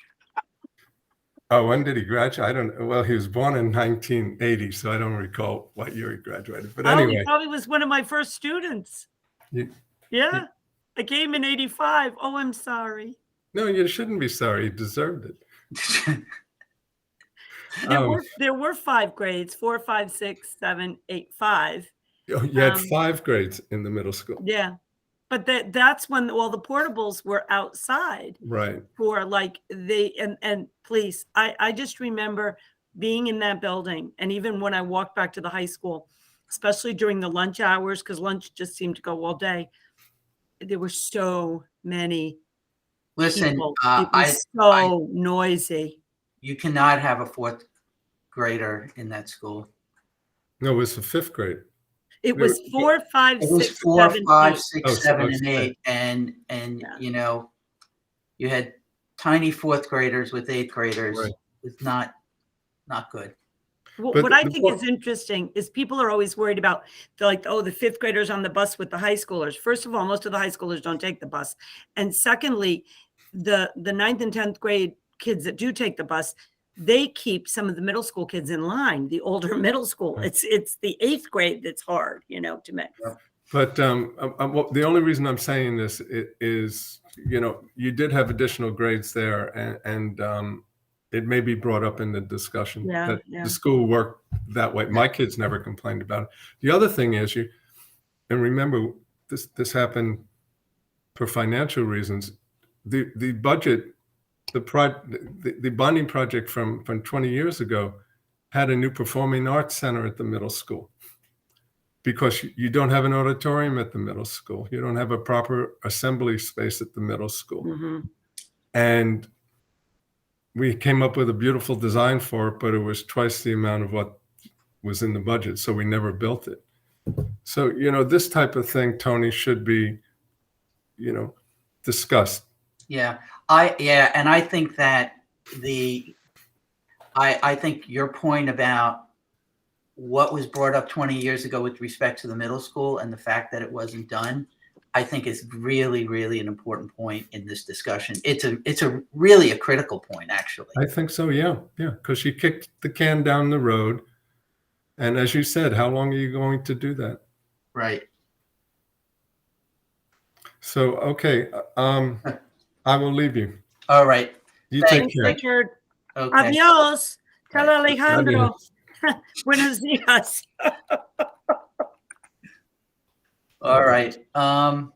oh, when did he graduate? I don't know. Well, he was born in 1980, so I don't recall what year he graduated. But Oh, he anyway, probably was one of my first students. you, Yeah. I came in 85. Oh, I'm sorry. no, you shouldn't be sorry. He deserved it. There were 5 grades, 4, 5, 6, 7, 8, 5. You had 5 grades in the middle school. Yeah. But that's when all the portables were outside Right. for like and please, I just remember being in that building. And even when I walked back to the high school, especially during the lunch hours, because lunch just seemed to go all day, there were so many Listen, people. It was so noisy. you cannot have a 4th grader in that school. No, it was the 5th grade. It was 4, 5, It was 6, 4, 7, 5, 8. 6, 7, and 8, and Yeah. you know, you had tiny 4th graders with 8th graders. Right. It's not good. But What I the think point- is interesting is people are always worried about the 5th graders on the bus with the high schoolers. First of all, most of the high schoolers don't take the bus. And secondly, the 9th and 10th grade kids that do take the bus, they keep some of the middle school kids in line, the older middle school. Right. It's the 8th grade that's hard, to make. But the only reason I'm saying this is, you did have additional grades there, and it may be brought up in the discussion that the school worked that way. My kids never complained about it. The other thing is and remember this happened for financial reasons. The budget, the bonding project from 20 years ago had a new performing arts center at the middle school. Because you don't have an auditorium at the middle school. You don't have a proper assembly space at the middle school. Mm-hmm. And we came up with a beautiful design for it, but it was twice the amount of what was in the budget. So we never built it. So, this type of thing, Tony, should be, discussed. Yeah. And I think that I think your point about what was brought up 20 years ago with respect to the middle school and the fact that it wasn't done, I think is really, really an important point in this discussion. It's a really a critical point, actually. I think so. Yeah. Because you kicked the can down the road. And as you said, how long are you going to do that? Right. So, okay. I will leave you. All right. You Thanks, take care. Richard. Okay. Adios. Tell Right. Alejandro. Adios. Buenos dias. All right. We're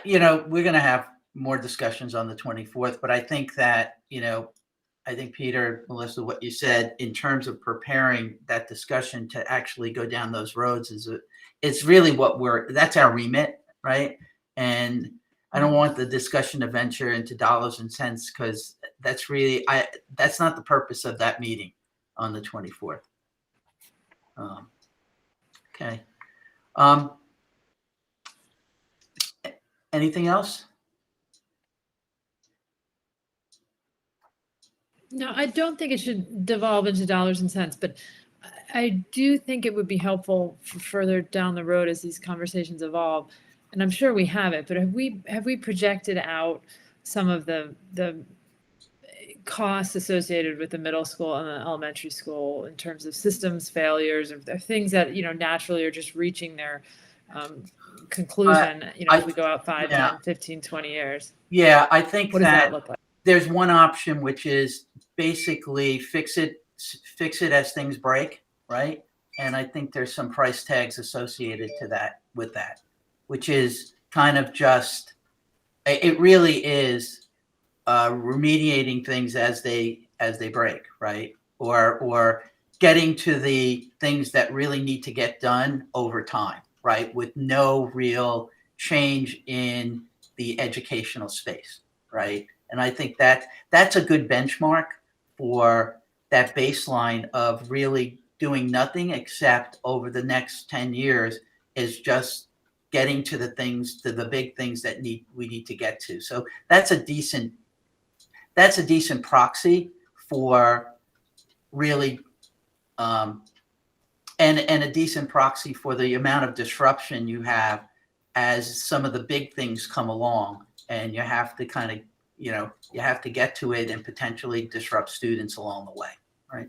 going to have more discussions on the 24th, but I think that, I think Peter, Melissa, what you said in terms of preparing that discussion to actually go down those roads it's really that's our remit, right? And I don't want the discussion to venture into dollars and cents because that's not the purpose of that meeting on the 24th. Okay. Anything else? No, I don't think it should devolve into dollars and cents, but I do think it would be helpful for further down the road as these conversations evolve. And I'm sure we have it, but have we projected out some of the costs associated with the middle school and the elementary school in terms of systems failures or things that naturally are just reaching their conclusion as we go out 5, 10, 15, 20 years? Yeah, I think what does that look like? There's one option, which is basically fix it as things break, right? And I think there's some price tags associated to that with that, which is kind of just, it really is remediating things as they break, right? Or getting to the things that really need to get done over time, right? With no real change in the educational space, right? And I think that's a good benchmark for that baseline of really doing nothing except over the next 10 years is just getting to the big things that we need to get to. So that's a decent that's a decent proxy for really, and a decent proxy for the amount of disruption you have as some of the big things come along, and you have to kind of, you know, you have to get to it and potentially disrupt students along the way, right?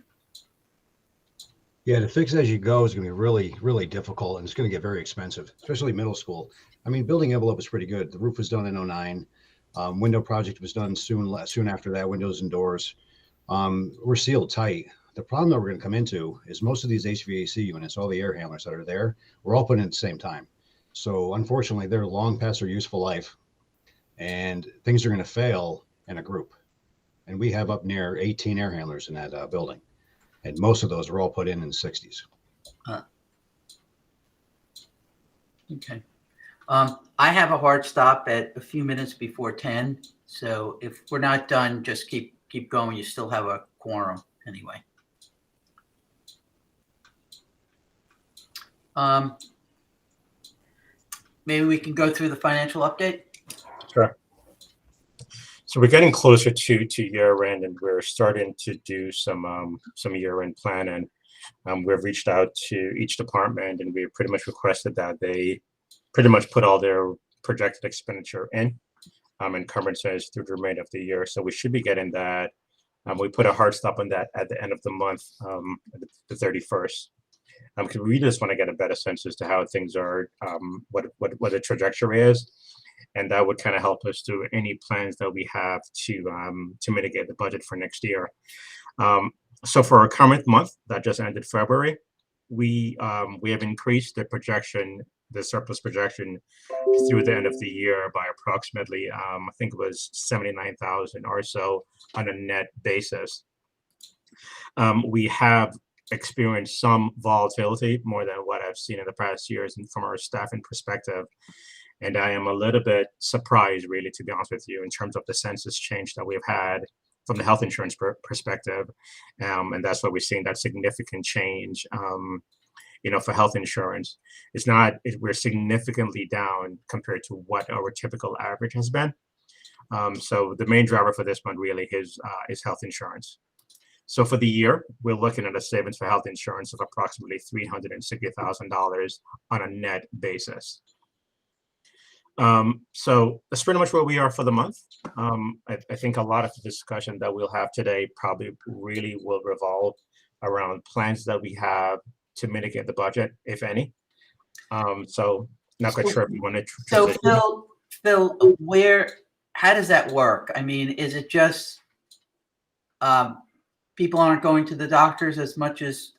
Yeah, to fix as you go is going to be really, really difficult, and it's going to get very expensive, especially middle school. I mean, building envelope was pretty good. The roof was done in 09. Window project was done soon after that, windows and doors. We're sealed tight. The problem that we're going to come into is most of these HVAC units, all the air handlers that are there, we're all putting in at the same time. So unfortunately, they're long past their useful life, and things are going to fail in a group. And we have up near 18 air handlers in that building. And most of those were all put in the 60s. Okay. I have a hard stop at a few minutes before 10. So if we're not done, just keep going. You still have a quorum anyway. Maybe we can go through the financial update. Sure. So we're getting closer to year end, and we're starting to do some year end planning. We've reached out to each department, and we've pretty much requested that they pretty much put all their projected expenditure in encumbrances through the remainder of the year. So we should be getting that. We put a hard stop on that at the end of the month, the 31st. Because we just want to get a better sense as to how things are, what the trajectory is, and that would kind of help us through any plans that we have to mitigate the budget for next year. So for our current month that just ended February, we have increased the projection, the surplus projection, through the end of the year by approximately I think it was 79,000 or so on a net basis. We have experienced some volatility, more than what I've seen in the past years, and from our staffing perspective. And I am a little bit surprised, really, to be honest with you, in terms of the census change that we've had from the health insurance perspective. And that's why we're seeing that significant change, for health insurance. We're significantly down compared to what our typical average has been. So the main driver for this one really is health insurance. So for the year, we're looking at a savings for health insurance of approximately $360,000 on a net basis. So that's pretty much where we are for the month. I think a lot of the discussion that we'll have today probably really will revolve around plans that we have to mitigate the budget, if any. So not quite sure if you want to. So Phil, how does that work? I mean, is it just people aren't going to the doctors as much as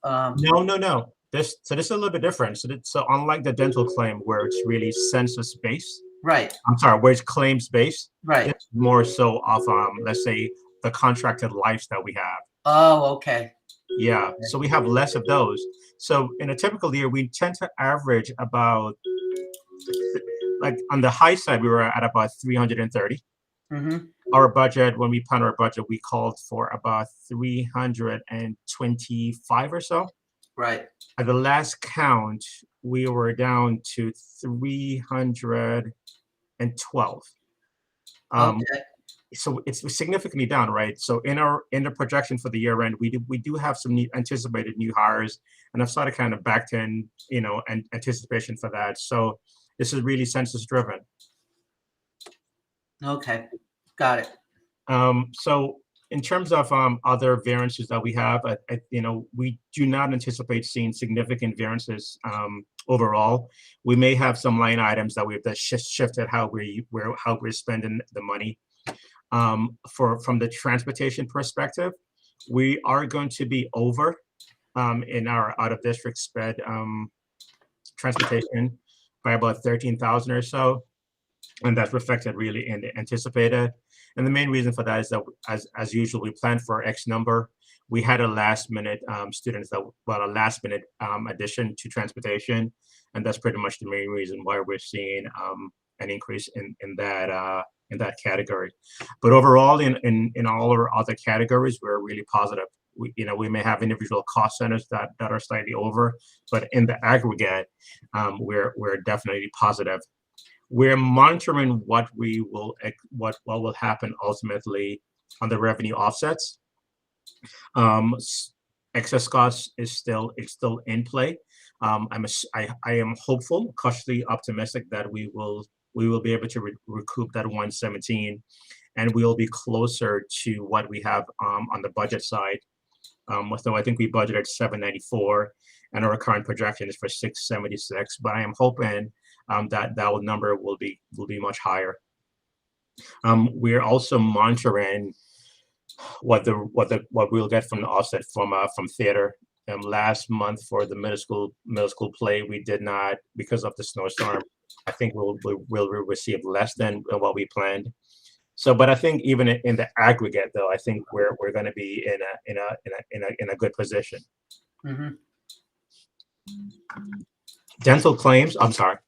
No. This is a little bit different. So unlike the dental claim where it's really census based, right? I'm sorry, where it's claims based, right? It's more so of let's say the contracted lives that we have. Oh, okay. Yeah, so we have less of those. So in a typical year, we tend to average about, like on the high side, we were at about 330. Mm-hmm. Our budget, when we planned our budget, we called for about 325 or so. Right. At the last count, we were down to 312. Okay. So it's significantly down, right? So in the projection for the year end, we do have some anticipated new hires, and I've started kind of backed in, and anticipation for that. So this is really census driven. Okay, got it. So in terms of other variances that we have, we do not anticipate seeing significant variances overall. We may have some line items that we've shifted how we're spending the money. From the transportation perspective, we are going to be over in our out of district sped transportation by about 13,000 or so, and that's reflected really in the anticipated. And the main reason for that is that, as usual, we planned for X number. We had a last minute addition to transportation, and that's pretty much the main reason why we're seeing an increase in that category. But overall, in all our other categories, we're really positive. We may have individual cost centers that are slightly over, but in the aggregate, we're definitely positive. We're monitoring what will happen ultimately on the revenue offsets. Excess costs is still in play. I am hopeful, cautiously optimistic that we will be able to recoup that 117, and we'll be closer to what we have on the budget side. So I think we budgeted 794, and our current projection is for 676. But I am hoping that number will be much higher. We're also monitoring what we'll get from the offset from theater. Last month for the middle school play, we did not, because of the snowstorm. I think we'll receive less than what we planned. So, but I think even in the aggregate, though, I think we're going to be in a good position. Mm-hmm. Dental claims. I'm sorry.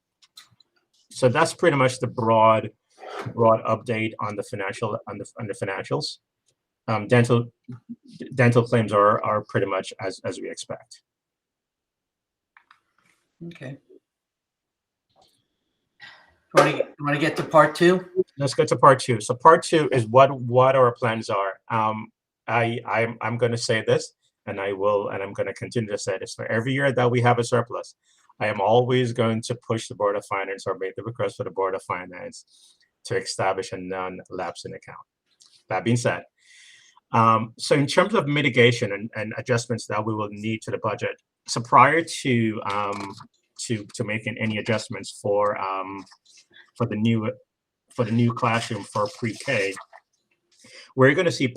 So that's pretty much the broad update on the financials. Dental claims are pretty much as we expect. Okay. You want to get to part two? Let's get to part two. So part two is what our plans are. I'm going to say this, and I'm going to continue to say this. For every year that we have a surplus, I am always going to push the Board of Finance or make the request for the Board of Finance to establish a non-lapsing account. That being said, so in terms of mitigation and adjustments that we will need to the budget, so prior to making any adjustments for the new classroom for pre-K, we're going to see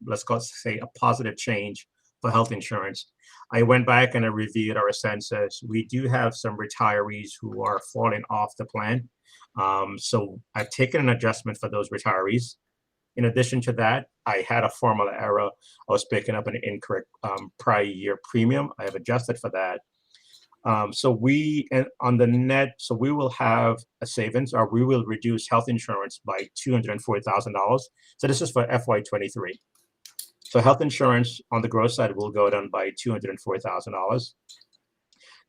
let's say a positive change for health insurance. I went back and I reviewed our census. We do have some retirees who are falling off the plan. So I've taken an adjustment for those retirees. In addition to that, I had a formula error. I was picking up an incorrect prior year premium. I have adjusted for that. So on the net, so we will have a savings, or we will reduce health insurance by $240,000. So this is for FY23. So health insurance on the gross side will go down by $204,000.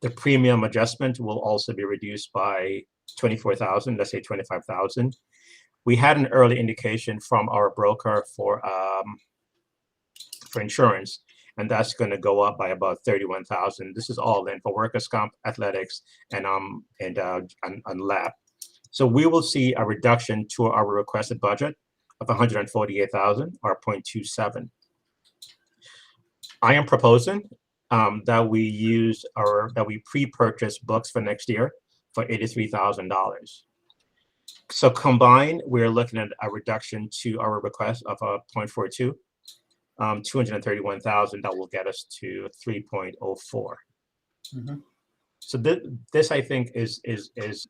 The premium adjustment will also be reduced by $24,000, let's say $25,000. We had an early indication from our broker for insurance, and that's going to go up by about $31,000. This is all in for workers' comp, athletics, and lab. So we will see a reduction to our requested budget of $148,000 or 0.27. I am proposing that we pre-purchase books for next year for $83,000. So combined, we're looking at a reduction to our request of a 0.42, $231,000. That will get us to 3.04. Mm-hmm. So this I think is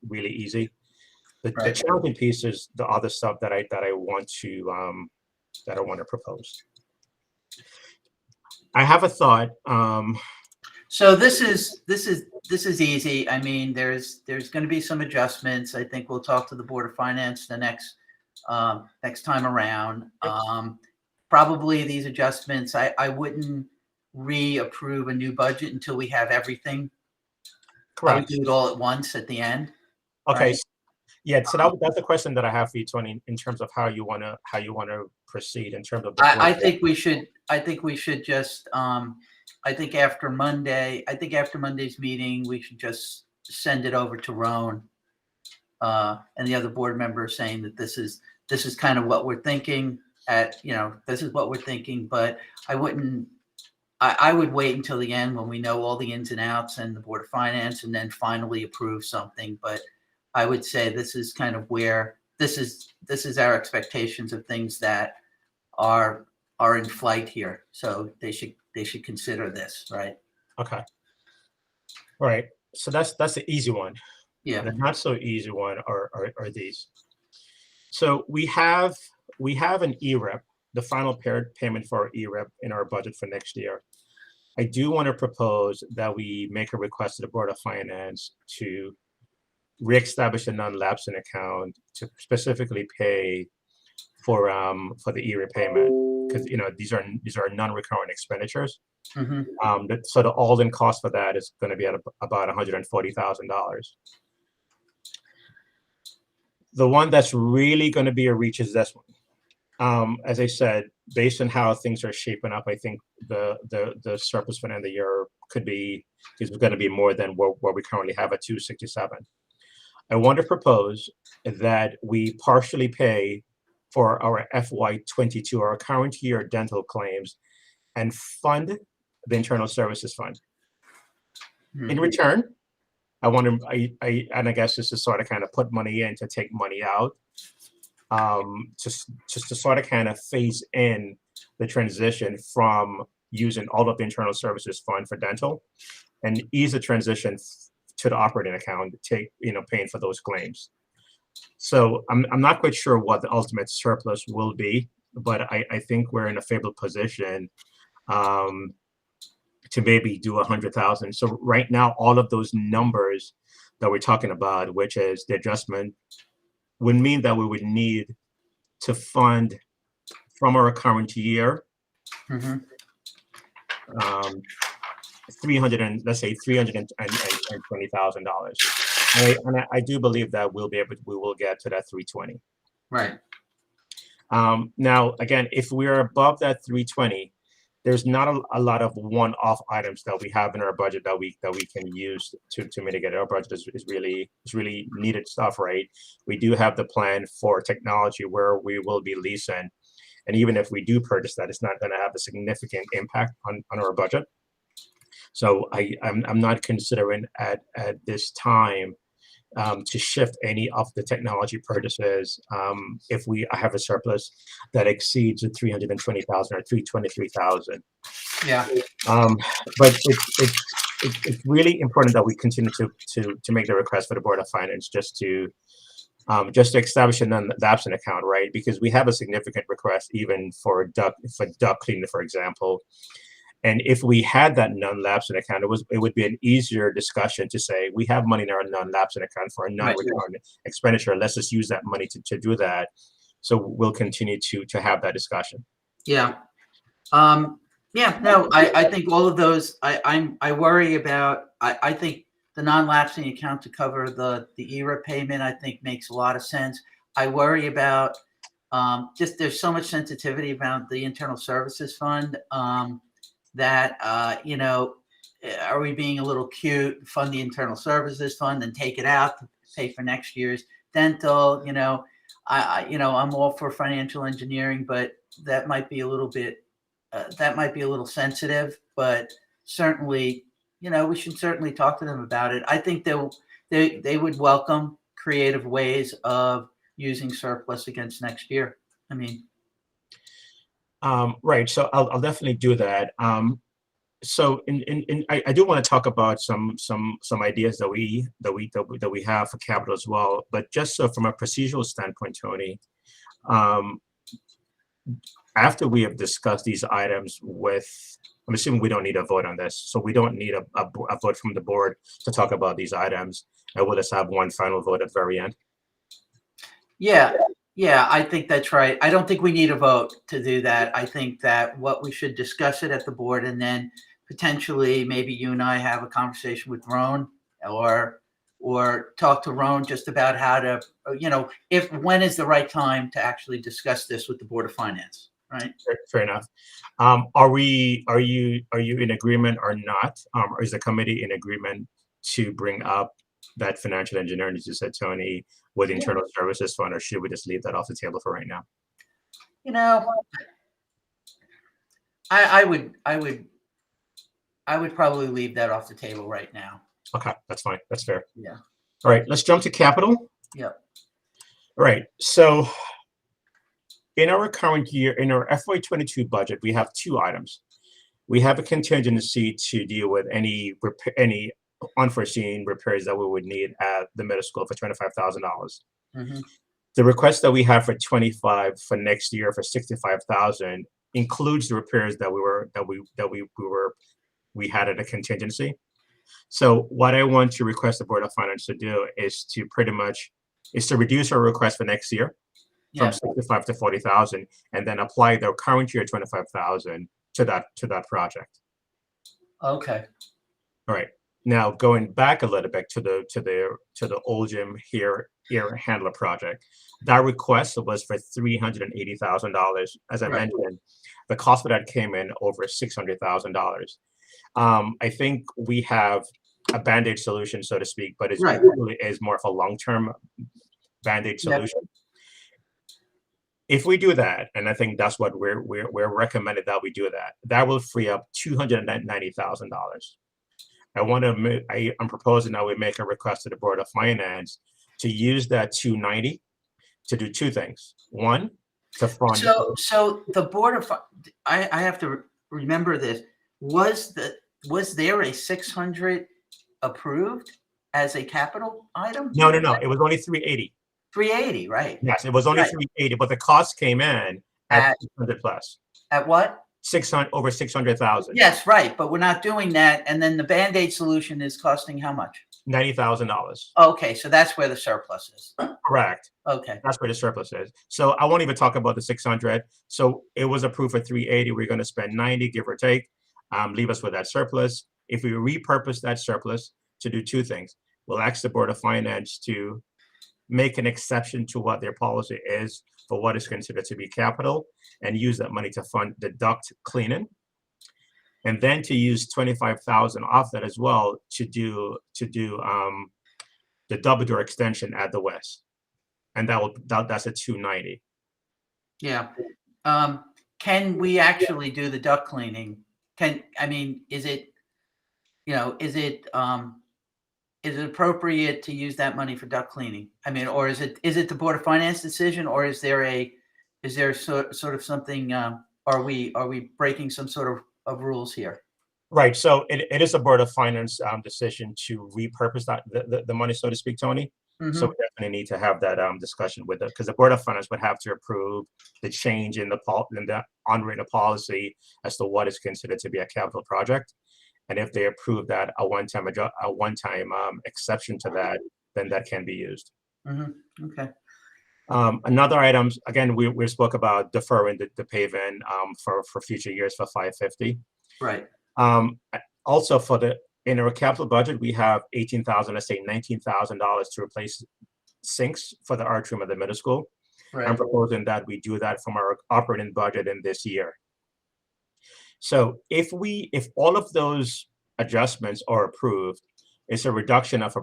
really easy. The challenging piece is the other stuff that I want to propose. I have a thought. So this is easy. I mean, there's going to be some adjustments. I think we'll talk to the Board of Finance the next time around. Probably these adjustments, I wouldn't reapprove a new budget until we have everything. Correct. I would do it all at once at the end. Okay. Right? Yeah. So that's the question that I have for you, Tony, in terms of how you want to proceed in terms of. I think we should just. I think after Monday's meeting, we should just send it over to Roan and the other board members, saying that this is kind of what we're thinking. This is what we're thinking, but I would wait until the end when we know all the ins and outs and the Board of Finance, and then finally approve something. But I would say this is kind of where this is our expectations of things that are in flight here. So they should consider this, right? Okay. All right. So that's the easy one. Yeah. The not so easy one are these. So we have an EREP, the final payment for our EREP in our budget for next year. I do want to propose that we make a request to the Board of Finance to reestablish a non-lapsing account to specifically pay for the EREP payment, because these are non-recurring expenditures. Mm-hmm. So the all-in cost for that is going to be at about $140,000. The one that's really going to be a reach is this one. As I said, based on how things are shaping up, I think the surplus for the end of the year is going to be more than what we currently have at 267. I want to propose that we partially pay for our FY22, our current year dental claims, and fund the internal services fund. In return, I want to, and I guess this is sort of kind of put money in to take money out, just to sort of kind of phase in the transition from using all of the internal services fund for dental and ease the transition to the operating account, paying for those claims. So I'm not quite sure what the ultimate surplus will be, but I think we're in a favorable position to maybe do 100,000. So right now, all of those numbers that we're talking about, which is the adjustment, would mean that we would need to fund from our current year, $320,000. And I do believe that we will get to that 320. Right. Now, again, if we're above that 320, there's not a lot of one-off items that we have in our budget that we can use to mitigate. Our budget is really needed stuff, right? We do have the plan for technology where we will be leasing, and even if we do purchase that, it's not going to have a significant impact on our budget. So I'm not considering at this time to shift any of the technology purchases if we have a surplus that exceeds the 320,000 or 323,000. Yeah. But it's really important that we continue to make the request for the Board of Finance just to establish a non-lapsing account, right? Because we have a significant request even for duct cleaning, for example. And if we had that non-lapsing account, it would be an easier discussion to say, we have money in our non-lapsing account for a non-recurring expenditure. Let's just use that money to do that. So we'll continue to have that discussion. Yeah. No, I think all of those, I worry about, I think the non-lapsing account to cover the ERA payment, I think makes a lot of sense. I worry about just there's so much sensitivity about the internal services fund. That, are we being a little cute, fund the internal services fund and take it out to pay for next year's dental? I'm all for financial engineering, but that might be a little bit, sensitive, but certainly, we should certainly talk to them about it. I think they would welcome creative ways of using surplus against next year. I mean, right. So I'll definitely do that. So I do want to talk about some ideas that we have for capital as well. But just so from a procedural standpoint, Tony, after we have discussed these items I'm assuming we don't need a vote on this. So we don't need a vote from the board to talk about these items. And we'll just have one final vote at the very end. Yeah, I think that's right. I don't think we need a vote to do that. I think that what we should discuss it at the board, and then potentially maybe you and I have a conversation with Roan or talk to Roan just about how to, when is the right time to actually discuss this with the Board of Finance, right? Fair enough. Are you in agreement or not? Or is the committee in agreement to bring up that financial engineering, as you said, Tony, with internal services fund, or should we just leave that off the table for right now? I would probably leave that off the table right now. Okay, that's fine. That's fair. Yeah. All right, let's jump to capital. Yep. All right. So in our current year, in our FY22 budget, we have two items. We have a contingency to deal with any unforeseen repairs that we would need at the middle school for $25,000. Mm-hmm. The request that we have for 25 for next year for 65,000 includes the repairs that we had at a contingency. So what I want to request the Board of Finance to do is to reduce our request for next year from 65 to 40,000, and then apply the current year 25,000 to that project. Okay. All right. Now, going back a little bit to the old gym here air handler project, that request was for $380,000. As I Right. mentioned, the cost of that came in over $600,000. I think we have a band-aid solution, so to speak, but it Right. really is more of a long-term band-aid Yep. solution. If we do that, and I think that's what we're recommended that we do that, that will free up $290,000. I'm proposing that we make a request to the Board of Finance to use that 290 to do two things. One, to fund. So the Board of, I have to remember this, was there a 600 approved as a capital item? No, it was only 380. 380, right? Yes, it was only Right. 380, but the cost came in at 600 plus. At what? 600 over 600,000. Yes, right, but we're not doing that, and then the Band-Aid solution is costing how much? $90,000. Okay, so that's where the surplus is. Correct. Okay, That's where the surplus is. So I won't even talk about the 600. So it was approved for 380. We're going to spend 90, give or take, leave us with that surplus. If we repurpose that surplus to do two things, we'll ask the Board of Finance to make an exception to what their policy is for what is considered to be capital and use that money to fund the duct cleaning. And then to use 25,000 off that as well to do the double door extension at the west. And that's a 290. yeah. Can we actually do the duct cleaning? Is it appropriate to use that money for duct cleaning? Or is it the Board of Finance decision, or is there sort of something, are we breaking some sort of rules here? Right. So it is a Board of Finance decision to repurpose that the money, so to speak, Tony. Mhm. So we definitely need to have that discussion with it, because the Board of Finance would have to approve the change in the unwritten policy as to what is considered to be a capital project. And if they approve that a one-time exception to that, then that can be used. Okay. Another item, again, we spoke about deferring the paving for future years for 550. Right. Also, in our capital budget, we have $18,000, let's say $19,000 to replace sinks for the atrium of the middle school. Right. I'm proposing that we do that from our operating budget in this year. So if all of those adjustments are approved, it's a reduction of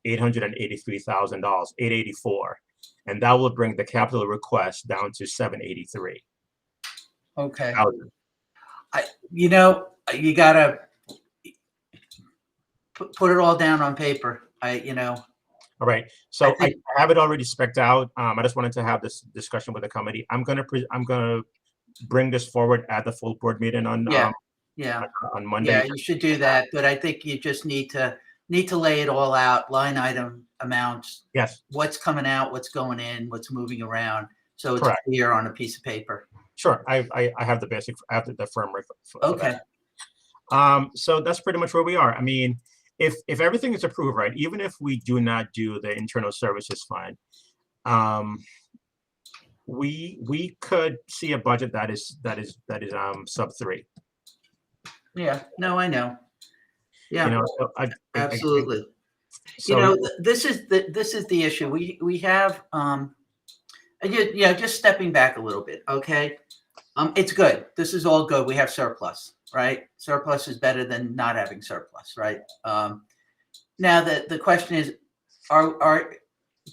$883,000, 884, and that will bring the capital request down to 783. Okay. $1,000. You gotta put it all down on paper. All right. So I have it already spec'd out. I just wanted to have this discussion with the committee. I'm gonna bring this forward at the full board meeting on Yeah. on Monday. Yeah, you should do that, but I think you just need to lay it all out, line item amounts, Yes. what's coming out, what's going in, what's moving around, so it's Correct. clear on a piece of paper. Sure. I have the basic. I have the framework. For Okay. that. So that's pretty much where we are. I mean, if everything is approved, right, even if we do not do the internal services fund, we could see a budget that is sub 3. Yeah. No, I know. Yeah. So Absolutely. So This is the issue. We have just stepping back a little bit. Okay. It's good. This is all good. We have surplus, right? Surplus is better than not having surplus, right? Now the question is, are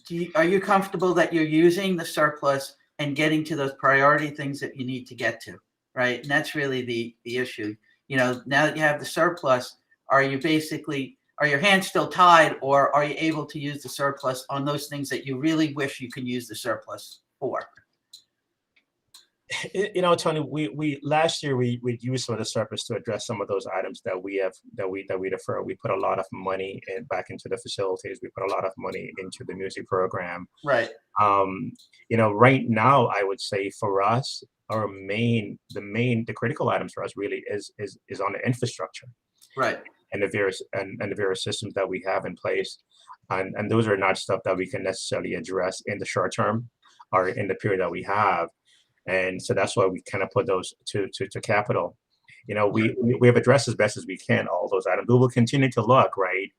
you comfortable that you're using the surplus and getting to those priority things that you need to get to, right? And that's really the issue. Now that you have the surplus, are your hands still tied, or are you able to use the surplus on those things that you really wish you could use the surplus for? Tony, we last year we used some of the surplus to address some of those items that we defer. We put a lot of money back into the facilities. We put a lot of money into the music program. Right. Right now, I would say for us, the critical items for us really is on the infrastructure. Right. And the various systems that we have in place, and those are not stuff that we can necessarily address in the short term or in the period that we have, and so that's why we kind of put those to capital. we have addressed as best as we can all those items. We will continue to look, right?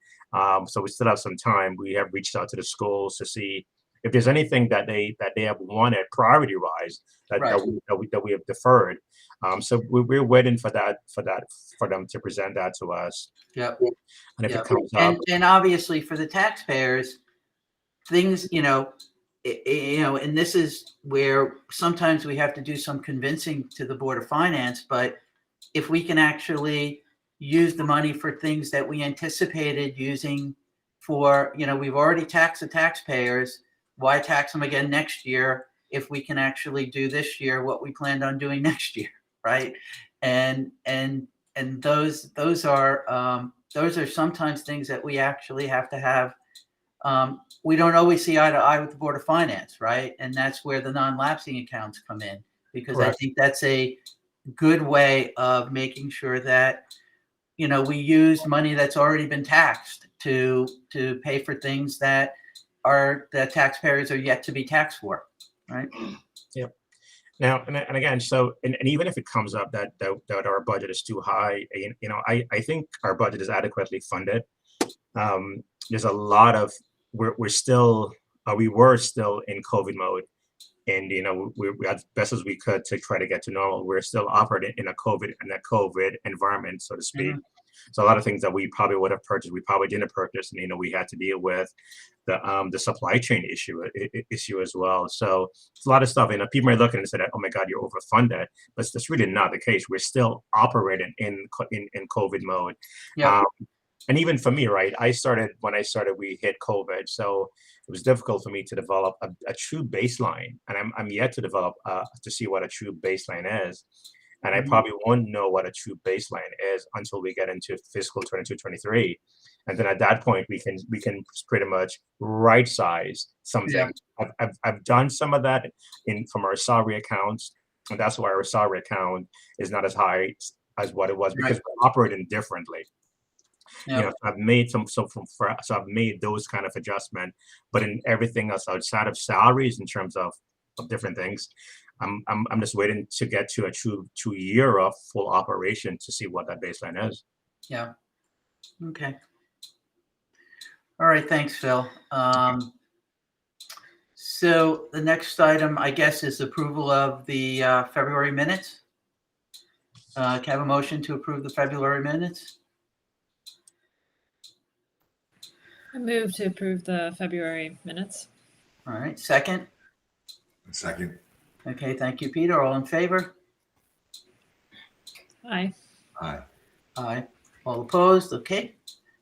So we still have some time. We have reached out to the schools to see if there's anything that they have wanted priority wise that we have deferred. So we're waiting for them to present that to us. Yep. And if Yep. it comes up, And obviously for the taxpayers, things, and this is where sometimes we have to do some convincing to the Board of Finance, but if we can actually use the money for things that we anticipated using for, we've already taxed the taxpayers, why tax them again next year if we can actually do this year what we planned on doing next year, right? And those are sometimes things that we actually have to have. We don't always see eye to eye with the Board of Finance, right? And that's where the non-lapsing accounts come in, because Correct. I think that's a good way of making sure that, we use money that's already been taxed to pay for things that taxpayers are yet to be taxed for, right? Yep. Now, and again, so, and even if it comes up that our budget is too high, I think our budget is adequately funded. There's a lot of, we were still in COVID mode, and we as best as we could to try to get to normal. We're still operating in a COVID environment, so to speak. Mhm. So a lot of things that we probably would have purchased, we probably didn't purchase, and we had to deal with the supply chain issue as well. So it's a lot of stuff. People may look at it and say, "Oh my God, you're overfunded," but that's really not the case. We're still operating in COVID mode. Yeah. And even for me, right? When I started, we hit COVID, so it was difficult for me to develop a true baseline, and I'm yet to develop to see what a true baseline is. And I probably won't know what a true baseline is until we get into fiscal 22-23. And then at that point, we can pretty much right size something. Yeah. I've done some of that from our salary accounts, and that's why our salary account is not as high as what it was, because we're operating differently. Yeah. I've made so I've made those kind of adjustment, but in everything else outside of salaries, in terms of different things, I'm just waiting to get to a true 2 year of full operation to see what that baseline is. Yeah. Okay. All right. Thanks, Phil. So the next item, I guess, is approval of the February minutes. Can I have a motion to approve the February minutes? I move to approve the February minutes. All right. Second. Second. Okay. Thank you, Peter. All in favor? Aye. Aye. Aye. All opposed? Okay.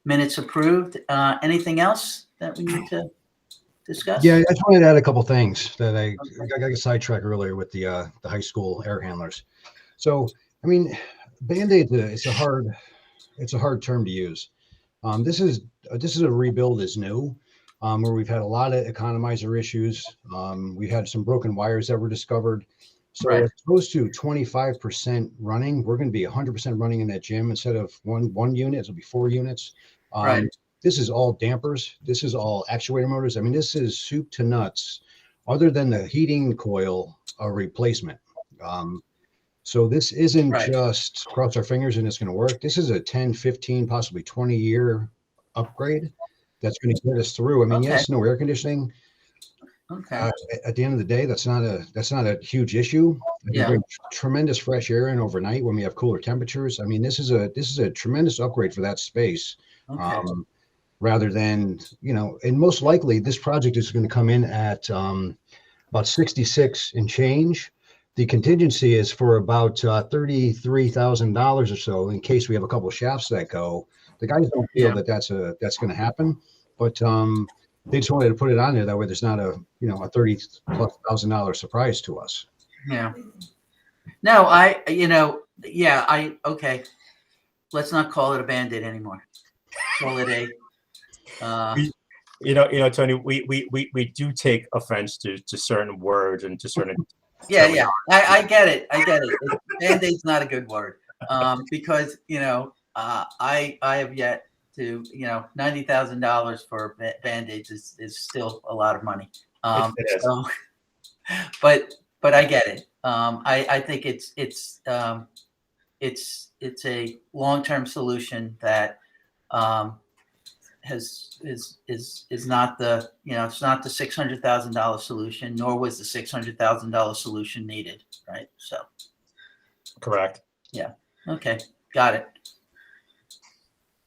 Minutes approved. Anything else that we need to discuss? Yeah, I just wanted to add a couple things that I got sidetracked earlier with the high school air handlers. So, I mean, Band-Aid, it's a hard term to use. This is a rebuild is new, where we've had a lot of economizer issues. We had some broken wires that were discovered. So as opposed to 25% running, we're going to be 100% running in that gym. Instead of one unit, it'll be 4 units. This is all dampers. This is all actuator motors. I mean, this is soup to nuts, other than the heating coil, a replacement. So this isn't just cross our fingers and it's going to work. This is a 10, 15, possibly 20-year upgrade that's going to get us through. I mean, yes, no air conditioning. Okay. At the end of the day, that's not a huge issue. I can bring tremendous fresh air in overnight when we have cooler temperatures. I mean, this is a tremendous upgrade for that space. Okay. Rather than, and most likely this project is going to come in at about 66 and change. The contingency is for about $33,000 or so in case we have a couple of shafts that go. The guys don't feel that that's going to happen, but they just wanted to put it on there. That way there's not a $30,000+ surprise to us. Yeah. No, okay. Let's not call it a Band-Aid anymore. Call it a Tony, we do take offense to certain words and to certain I get it. Band-Aid's not a good word. Because I have yet to, $90,000 for Band-Aids is still a lot of money. So, but I get it. I think it's it's a long-term solution that is not the, it's not the $600,000 solution, nor was the $600,000 solution needed, right? So, Correct. okay, got it.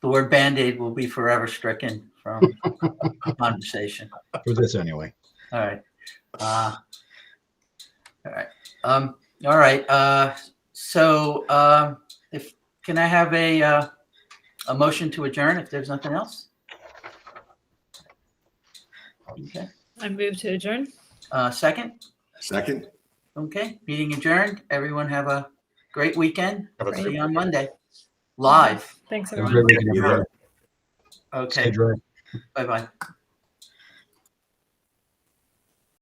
The word Band-Aid will be forever stricken from conversation. For this anyway. All right. All right. All right. So if can I have a motion to adjourn if there's nothing else? Okay. I move to adjourn. Second? Second. Okay. Meeting adjourned. Everyone have a great weekend. Have a See great you on Monday. Live. Thanks, Have a everyone. great weekend, everybody. Stay Okay. dry. Bye-bye.